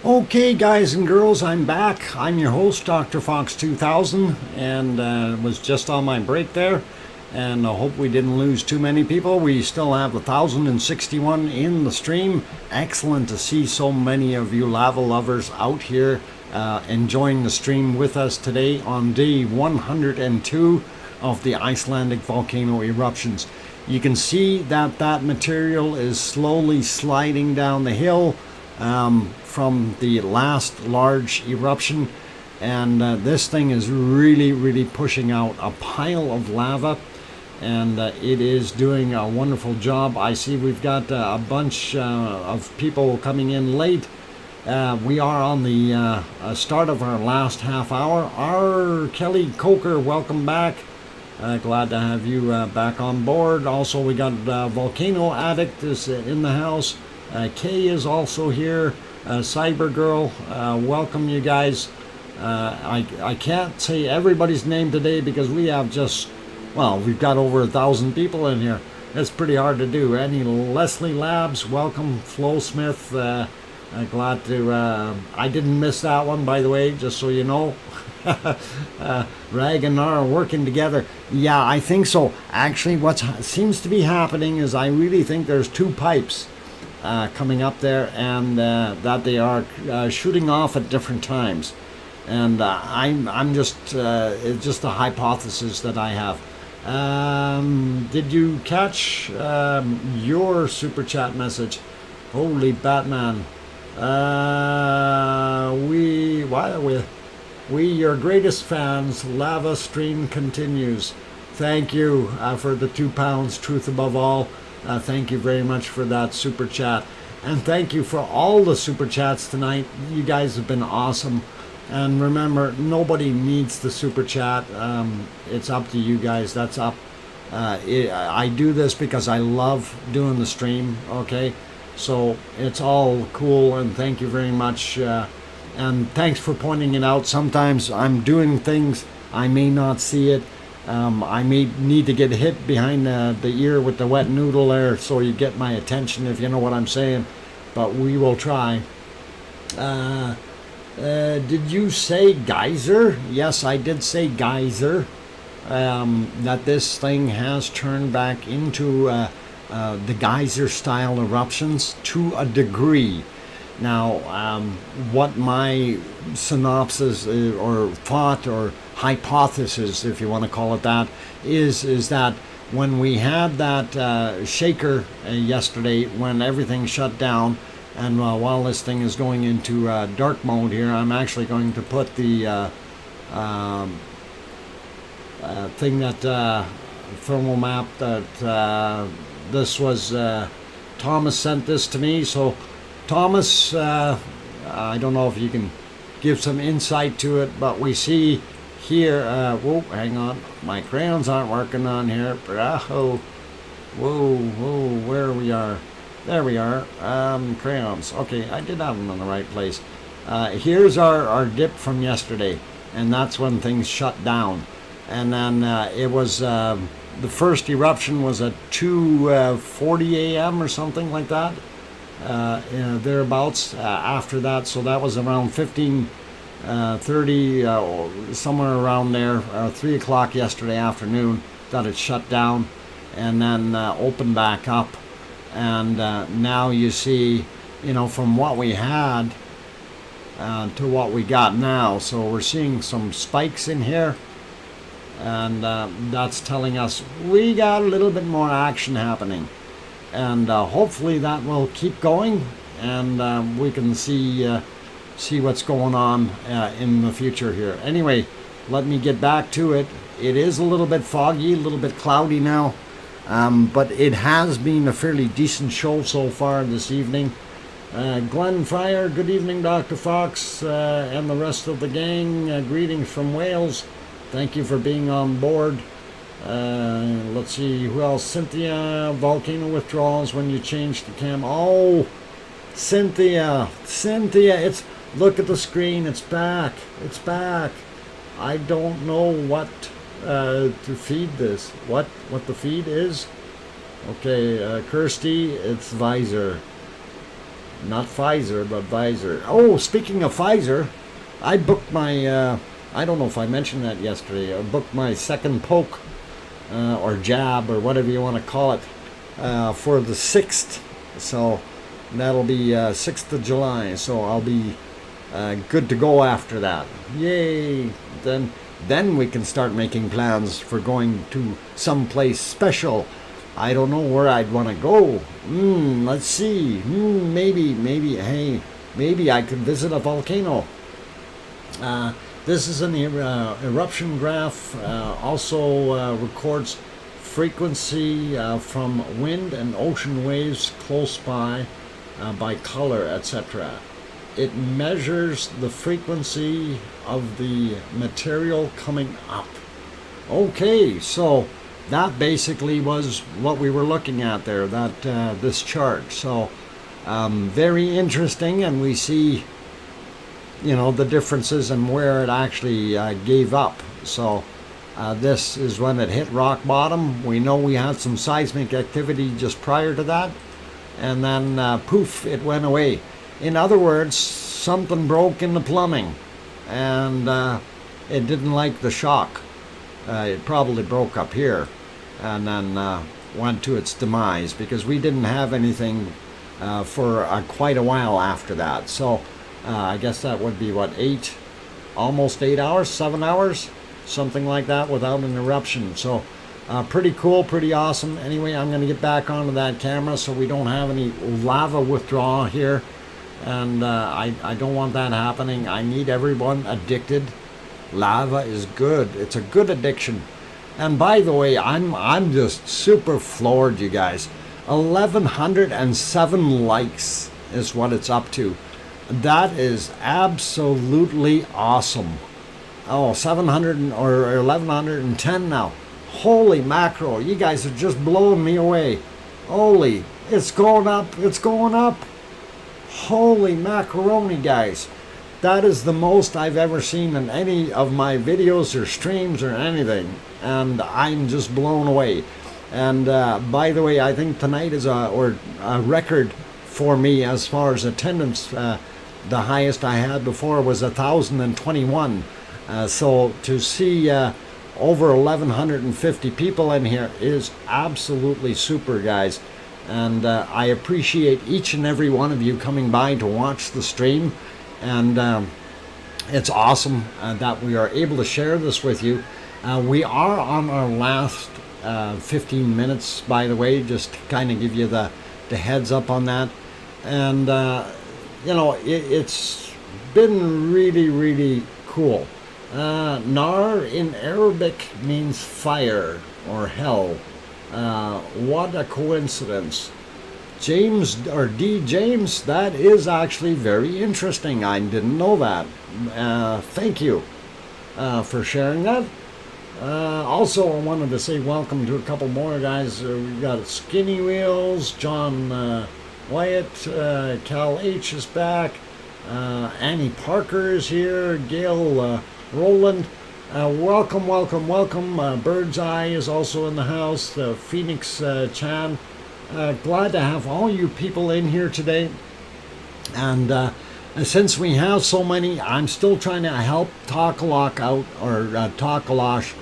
Speaker 1: Okay, guys and girls, I'm back. I'm your host, DrFox2000, and was just on my break there. And I hope we didn't lose too many people. We still have 1,061 in the stream. Excellent to see so many of you lava lovers out here enjoying the stream with us today on day 102 of the Icelandic volcano eruptions. You can see that that material is slowly sliding down the hill from the last large eruption, and this thing is really pushing out a pile of lava, and it is doing a wonderful job. I see we've got a bunch of people coming in late. We are on the start of our last half hour. Our Kelly Coker, welcome back. Glad to have you back on board. Also, we got Volcano Addict is in the house. Kay is also here. Cyber Girl, welcome you guys. I can't say everybody's name today because we have just, well, we've got over 1,000 people in here. It's pretty hard to do. Any Leslie Labs, welcome. Flo Smith, glad to, I didn't miss that one, by the way, just so you know. Rag and Nar are working together. Yeah, I think so. Actually, what seems to be happening is I really think there's two pipes coming up there, and that they are shooting off at different times. And I'm just, it's just a hypothesis that I have. Did you catch your super chat message? Holy Batman. We your greatest fans. Lava stream continues. Thank you for the £2. Truth above all. Thank you very much for that super chat, and thank you for all the super chats tonight. You guys have been awesome, and remember, nobody needs the super chat. It's up to you guys. That's up. I do this because I love doing the stream. Okay, so it's all cool, and thank you very much. And thanks for pointing it out. Sometimes I'm doing things, I may not see it. I may need to get hit behind the ear with the wet noodle there so you get my attention, if you know what I'm saying. But we will try. Did you say geyser? Yes, I did say geyser. That this thing has turned back into the geyser style eruptions to a degree. Now, what my synopsis or thought or hypothesis, if you want to call it that, is that when we had that shaker yesterday, when everything shut down, and while this thing is going into dark mode here, I'm actually going to put the thing that thermal map that this was Thomas sent this to me. So Thomas, I don't know if you can give some insight to it, but we see here, whoa, hang on, my crayons aren't working on here. Whoa, where we are. There we are, crayons. Okay, I did have them in the right place. Here's our dip from yesterday, and that's when things shut down. And then it was, the first eruption was at 2:40 a.m. or something like that. Thereabouts after that, so that was around 15:30, somewhere around there, 3 o'clock yesterday afternoon, that it shut down and then opened back up. And now you see, you know, from what we had to what we got now, so we're seeing some spikes in here, and that's telling us we got a little bit more action happening. And hopefully that will keep going, and we can see what's going on in the future here. Anyway, let me get back to it. It is a little bit foggy, a little bit cloudy now, but it has been a fairly decent show so far this evening. Glenn Fryer, good evening, Dr. Fox, and the rest of the gang. Greetings from Wales. Thank you for being on board. Let's see who else. Cynthia, volcano withdrawals when you change the cam. Oh, Cynthia, it's, look at the screen, it's back. I don't know what to feed this, what the feed is. Okay, Kirsty, it's visor. Not Pfizer, but Visor. Oh, speaking of Pfizer, I booked my, I don't know if I mentioned that yesterday, I booked my second poke, or jab, or whatever you want to call it, for the 6th. So that'll be 6th of July. So I'll be good to go after that. Yay! Then we can start making plans for going to someplace special. I don't know where I'd want to go. Let's see. Maybe I could visit a volcano. This is an eruption graph. Also records frequency from wind and ocean waves close by color, etc. It measures the frequency of the material coming up. Okay, so that basically was what we were looking at there, that this chart. So very interesting, and we see, you know, the differences and where it actually gave up. So this is when it hit rock bottom. We know we had some seismic activity just prior to that, and then poof, it went away. In other words, something broke in the plumbing, and it didn't like the shock. It probably broke up here, and then went to its demise, because we didn't have anything for quite a while after that. So I guess that would be what, almost 8 hours, 7 hours, something like that, without an eruption. So pretty cool, pretty awesome. Anyway, I'm going to get back onto that camera so we don't have any lava withdrawal here, and I don't want that happening. I need everyone addicted. Lava is good. It's a good addiction. And by the way, I'm just super floored, you guys. 1,107 likes is what it's up to. That is absolutely awesome. Oh, 700 or 1,110 now. Holy mackerel, you guys are just blowing me away. Holy, it's going up, it's going up. Holy macaroni, guys. That is the most I've ever seen in any of my videos or streams or anything. And I'm just blown away. And by the way, I think tonight is a record for me as far as attendance. The highest I had before was 1,021. So to see over 1,150 people in here is absolutely super, guys. And I appreciate each and every one of you coming by to watch the stream. And it's awesome that we are able to share this with you. We are on our last 15 minutes, by the way, just to kind of give you the heads up on that. And you know, it's been really, really cool. Nar in Arabic means fire or hell. What a coincidence. James, or D. James, that is actually very interesting. I didn't know that. Thank you for sharing that. Also, I wanted to say welcome to a couple more guys. We got Skinny Wheels, John Wyatt, Cal H is back, Annie Parker is here, Gail Roland. Welcome, welcome, welcome. Bird's Eye is also in the house. Phoenix Chan. Glad to have all you people in here today. And since we have so many, I'm still trying to help Talkalosh out, or Talkalosh,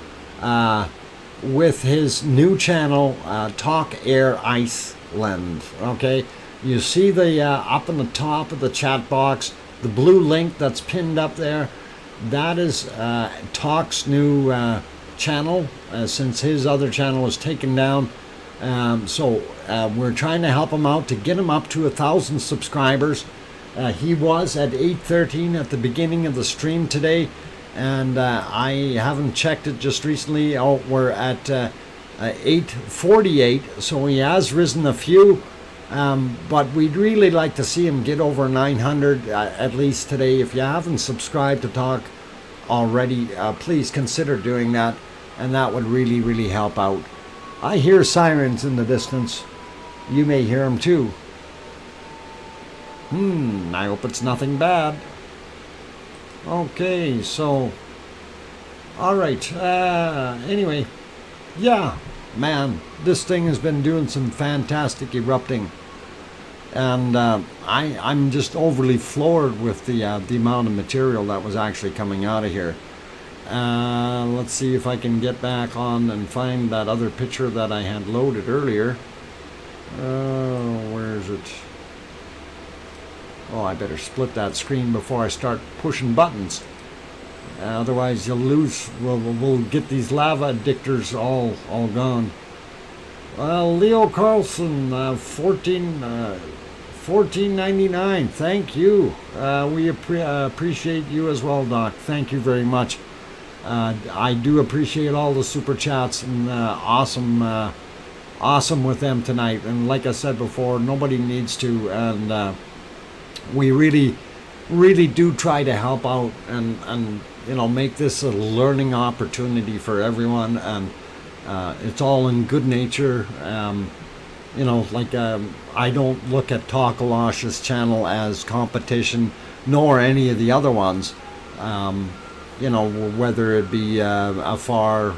Speaker 1: with his new channel, Talk Air Iceland. Okay, you see the up in the top of the chat box, the blue link that's pinned up there. That is Talk's new channel, since his other channel was taken down. So we're trying to help him out to get him up to 1,000 subscribers. He was at 813 at the beginning of the stream today, and I haven't checked it just recently. Oh, we're at 848, so he has risen a few, but we'd really like to see him get over 900 at least today. If you haven't subscribed to Talk already, please consider doing that, and that would really, really help out. I hear sirens in the distance. You may hear them too. I hope it's nothing bad. Okay, so, alright, anyway, yeah, man, this thing has been doing some fantastic erupting. And I'm just overly floored with the amount of material that was actually coming out of here. Let's see if I can get back on and find that other picture that I had loaded earlier. Where is it? Oh, I better split that screen before I start pushing buttons. Otherwise you'll lose, we'll get these lava addictors all gone. Well, Leo Carlson, 14.99. Thank you. We appreciate you as well, Doc. Thank you very much. I do appreciate all the super chats, and awesome with them tonight. And like I said before, nobody needs to, and we really do try to help out and you know, make this a learning opportunity for everyone, and it's all in good nature. You know, like I don't look at Takalash's channel as competition, nor any of the other ones. You know, whether it be Afar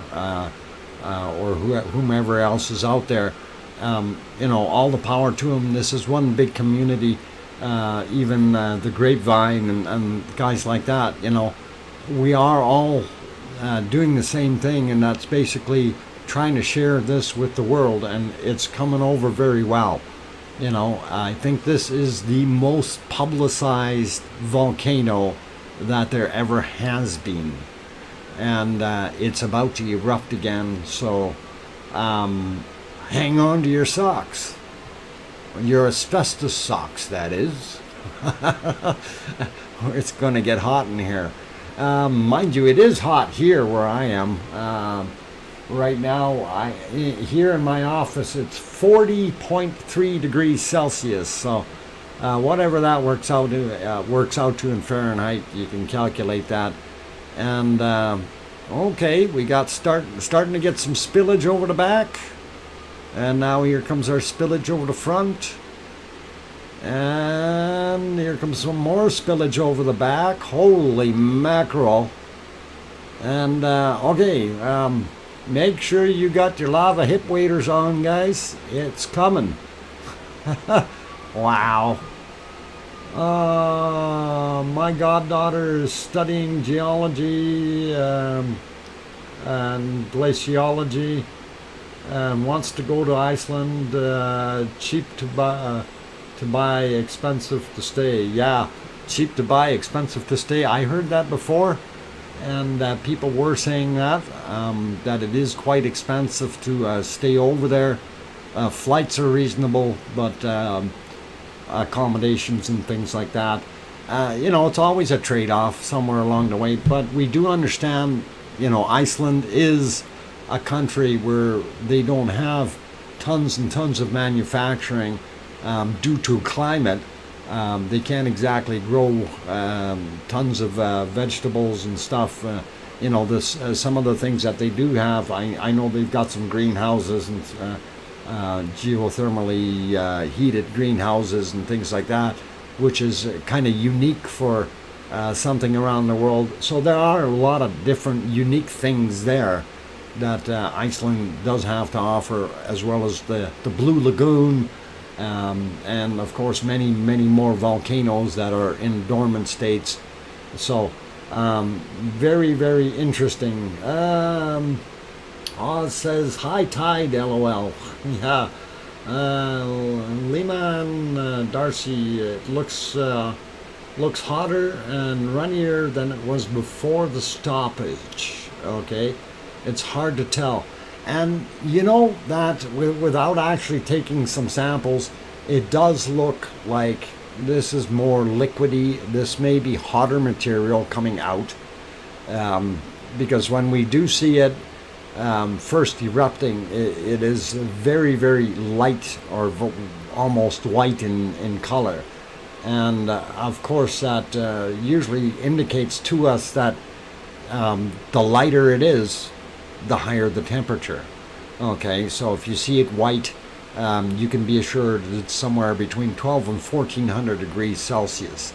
Speaker 1: or whomever else is out there. You know, all the power to them. This is one big community. Even the Grapevine and guys like that, you know, we are all doing the same thing, and that's basically trying to share this with the world, and it's coming over very well. You know, I think this is the most publicized volcano that there ever has been, and it's about to erupt again, so hang on to your socks. Your asbestos socks, that is. It's going to get hot in here. Mind you, it is hot here where I am. Right now, here in my office, it's 40.3 degrees Celsius. So whatever that works out to in Fahrenheit, you can calculate that. And okay, we got starting to get some spillage over the back. And now here comes our spillage over the front. And here comes some more spillage over the back. Holy mackerel. And okay, make sure you got your lava hip waders on, guys. It's coming. Wow. My goddaughter is studying geology and glaciology. Wants to go to Iceland, cheap to buy, expensive to stay. Yeah, cheap to buy, expensive to stay. I heard that before, and people were saying that it is quite expensive to stay over there. Flights are reasonable, but accommodations and things like that, you know, it's always a trade-off somewhere along the way. But we do understand, you know, Iceland is a country where they don't have tons and tons of manufacturing due to climate. They can't exactly grow tons of vegetables and stuff. You know, this some of the things that they do have, I know they've got some greenhouses and geothermally heated greenhouses and things like that, which is kind of unique for something around the world. So there are a lot of different unique things there that Iceland does have to offer, as well as the Blue Lagoon, and of course many more volcanoes that are in dormant states. So very, very interesting. Oz says high tide, LOL. Yeah. Lima and Darcy, it looks hotter and runnier than it was before the stoppage. Okay, it's hard to tell. And you know that without actually taking some samples, it does look like this is more liquidy. This may be hotter material coming out, because when we do see it first erupting, it is very, very light, or almost white in color. And of course that usually indicates to us that the lighter it is, the higher the temperature. Okay, so if you see it white, you can be assured it's somewhere between 12 and 1400 degrees Celsius.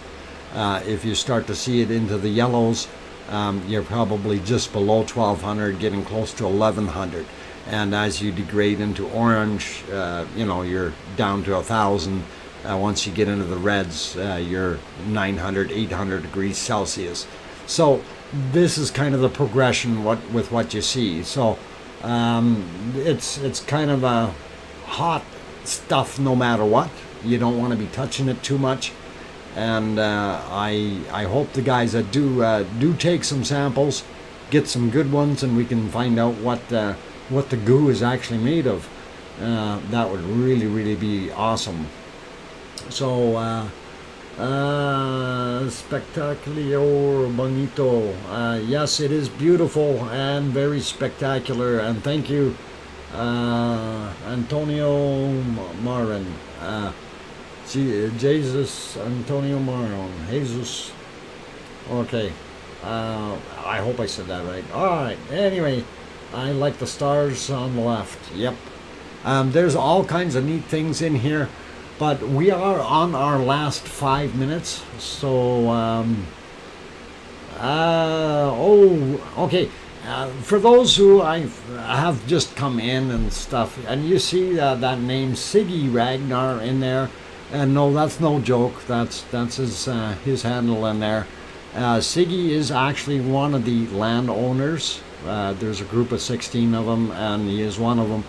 Speaker 1: If you start to see it into the yellows, you're probably just below 1200, getting close to 1100. And as you degrade into orange, you know, you're down to 1000, Once you get into the reds, you're 900, 800 degrees Celsius. So this is kind of the progression with what you see. So it's kind of a hot stuff no matter what. You don't want to be touching it too much. And I hope the guys that do take some samples get some good ones, and we can find out what the goo is actually made of. That would really be awesome. So spectacular bonito. Yes, it is beautiful and very spectacular, and thank you, Antonio Marin. Jesus Antonio Marin. Jesus. Okay. I hope I said that right. Alright, anyway, I like the stars on the left. Yep. There's all kinds of neat things in here, but we are on our last 5 minutes. So, okay. For those who have just come in and stuff, and you see that name Siggy Ragnar in there, and no, that's no joke. That's his handle in there. Siggy is actually one of the landowners. There's a group of 16 of them, and he is one of them,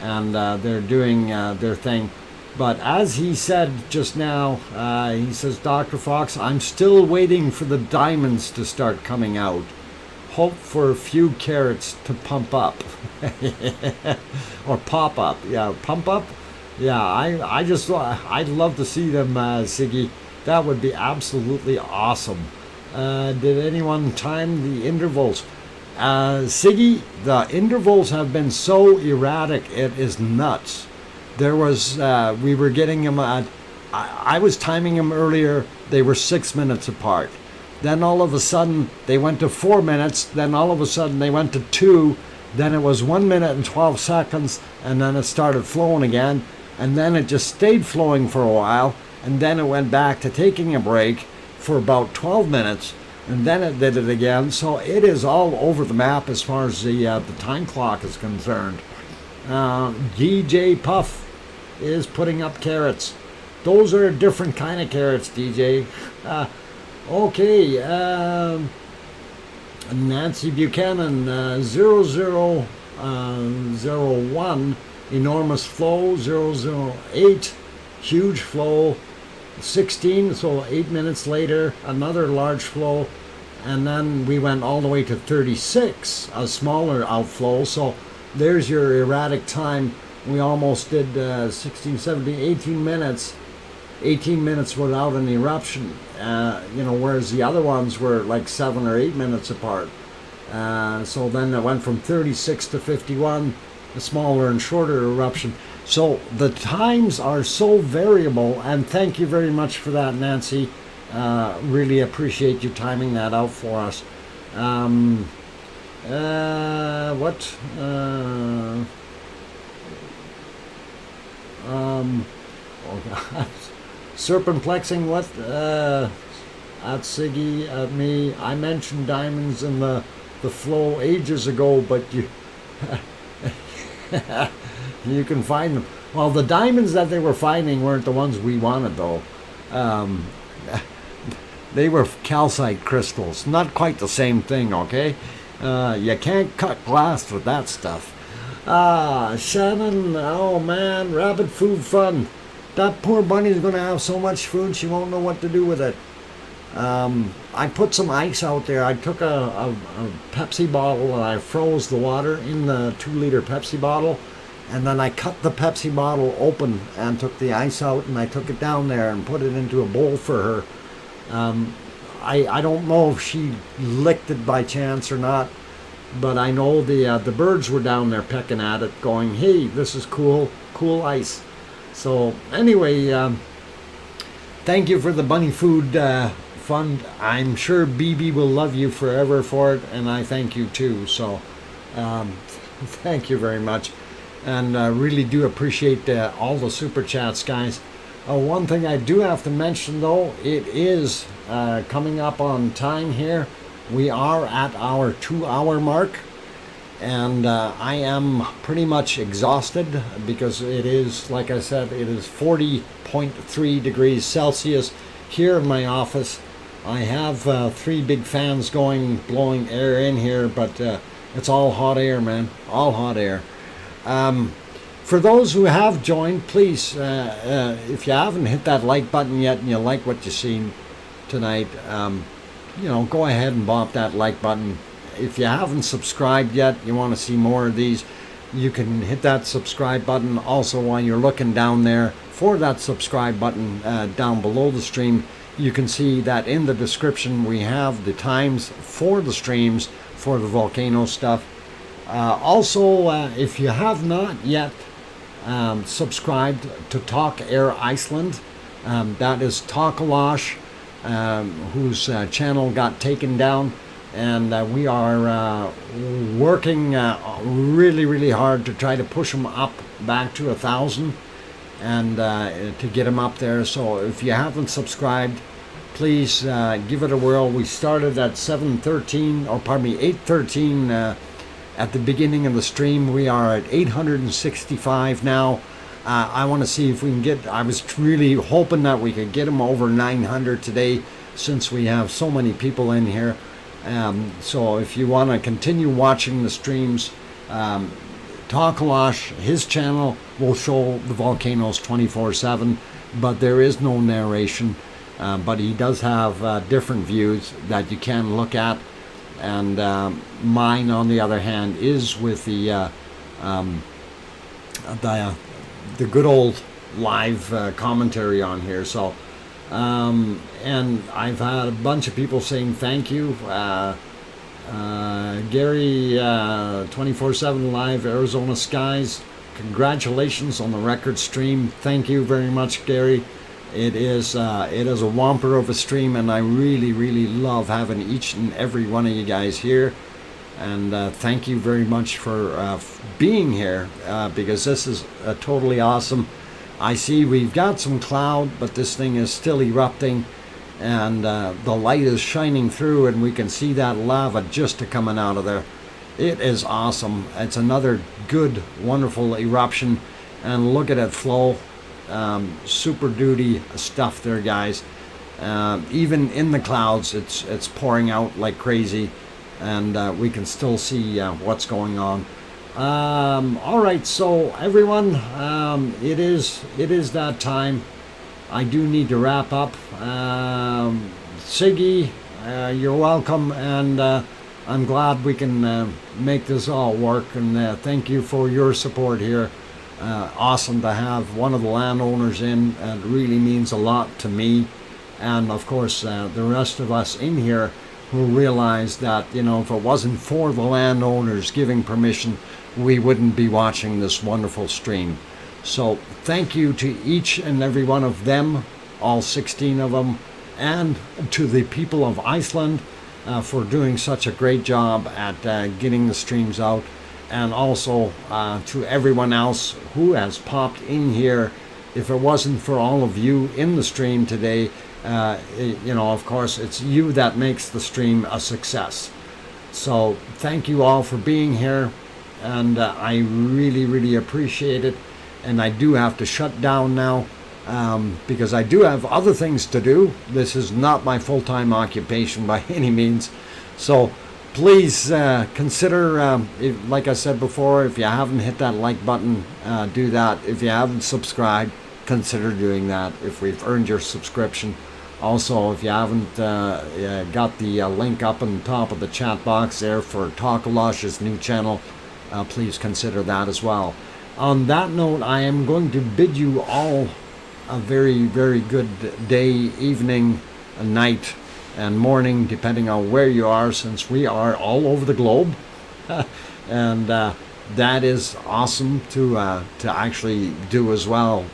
Speaker 1: and they're doing their thing. But as he said just now, he says, Dr. Fox, I'm still waiting for the diamonds to start coming out. Hope for a few carats to pump up. Or pop up. Yeah, pump up. Yeah, I'd love to see them, Siggy. That would be absolutely awesome. Did anyone time the intervals? Siggy, the intervals have been so erratic, it is nuts. There was, we were getting them at, I was timing them earlier, they were 6 minutes apart. Then all of a sudden, they went to 4 minutes, then all of a sudden they went to 2, then it was 1 minute and 12 seconds, and then it started flowing again, and then it just stayed flowing for a while, and then it went back to taking a break for about 12 minutes, and then it did it again. So it is all over the map as far as the time clock is concerned. DJ Puff is putting up carrots. Those are a different kind of carrots, DJ. Okay, Nancy Buchanan, 0001, enormous flow, 008, huge flow, 16, so 8 minutes later, another large flow, and then we went all the way to 36, a smaller outflow. So there's your erratic time. We almost did 16, 17, 18 minutes. 18 minutes without an eruption, whereas the other ones were like 7 or 8 minutes apart. So then it went from 36 to 51, a smaller and shorter eruption. So the times are so variable, and thank you very much for that, Nancy. Really appreciate you timing that out for us. Oh God. Serpentplexing, what? At Siggy, at me. I mentioned diamonds in the flow ages ago, but you you can find them. Well, the diamonds that they were finding weren't the ones we wanted, though. They were calcite crystals. Not quite the same thing, okay? You can't cut glass with that stuff. Shannon, oh man, rabbit food fun. That poor bunny's going to have so much food she won't know what to do with it. I put some ice out there. I took a Pepsi bottle and I froze the water in the 2-liter Pepsi bottle, and then I cut the Pepsi bottle open and took the ice out, and I took it down there and put it into a bowl for her. I don't know if she licked it by chance or not, but I know the birds were down there pecking at it going, hey, this is cool ice. So anyway, thank you for the bunny food fund. I'm sure BB will love you forever for it, and I thank you too. So thank you very much, and really do appreciate all the super chats, guys. One thing I do have to mention, though, it is coming up on time here. We are at our 2-hour mark, And I am pretty much exhausted because it is, like I said, it is 40.3 degrees Celsius here in my office. I have 3 big fans going, blowing air in here, but it's all hot air, man, all hot air. For those who have joined, please, if you haven't hit that like button yet and you like what you've seen tonight, you know, go ahead and bop that like button. If you haven't subscribed yet, you want to see more of these, you can hit that subscribe button. Also, while you're looking down there for that subscribe button down below the stream, you can see that in the description we have the times for the streams for the volcano stuff. Also, if you have not yet subscribed to Talk Air Iceland, that is Talkalosh, whose channel got taken down. And we are working really hard to try to push them up back to 1,000 and to get them up there. So if you haven't subscribed, please give it a whirl. We started at 713, or pardon me, 813 at the beginning of the stream. We are at 865 now. I want to see if we can get, I was really hoping that we could get them over 900 today, since we have so many people in here. So if you want to continue watching the streams, Talkalosh, his channel will show the volcanoes 24/7, but there is no narration. But he does have different views that you can look at. And mine, on the other hand, is with the good old live commentary on here. So. And I've had a bunch of people saying thank you. Gary, 24/7 Live, Arizona Skies, congratulations on the record stream. Thank you very much, Gary. It is a whomper of a stream, and I really love having each and every one of you guys here. And thank you very much for being here, because this is totally awesome. I see we've got some cloud, but this thing is still erupting, and the light is shining through, and we can see that lava just coming out of there. It is awesome. It's another good, wonderful eruption, and look at it flow. Super duty stuff there, guys. Even in the clouds, it's pouring out like crazy, and we can still see what's going on. All right, so everyone, it is that time. I do need to wrap up. Siggy, you're welcome, and I'm glad we can make this all work, and thank you for your support here. Awesome to have one of the landowners in. It really means a lot to me, and of course the rest of us in here who realize that, you know, if it wasn't for the landowners giving permission, we wouldn't be watching this wonderful stream. So thank you to each and every one of them, all 16 of them, and to the people of Iceland for doing such a great job at getting the streams out, and also to everyone else who has popped in here. If it wasn't for all of you in the stream today, you know, of course, it's you that makes the stream a success. So thank you all for being here, and I really appreciate it. And I do have to shut down now because I do have other things to do. This is not my full-time occupation by any means. So please consider, like I said before, if you haven't hit that like button, do that. If you haven't subscribed, consider doing that if we've earned your subscription. Also, if you haven't got the link up on the top of the chat box there for Talkalosh's new channel, please consider that as well. On that note, I am going to bid you all a very good day, evening, night, and morning, depending on where you are, since we are all over the globe. And that is awesome to actually do as well.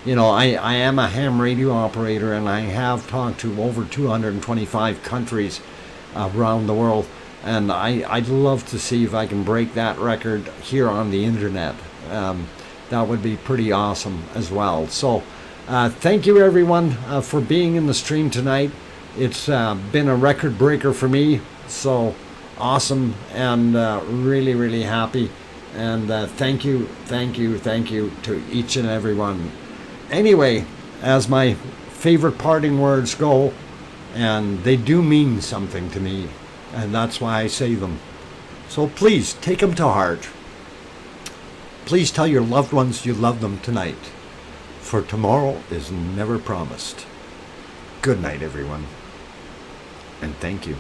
Speaker 1: You know, I am a ham radio operator, and I have talked to over 225 countries around the world, and I'd love to see if I can break that record here on the internet. That would be pretty awesome as well. So thank you everyone for being in the stream tonight. It's been a record breaker for me, so awesome and really, really happy. And thank you to each and every one. Anyway, as my favorite parting words go, and they do mean something to me, and that's why I say them. So please take them to heart. Please tell your loved ones you love them tonight, for tomorrow is never promised. Good night, everyone, and thank you.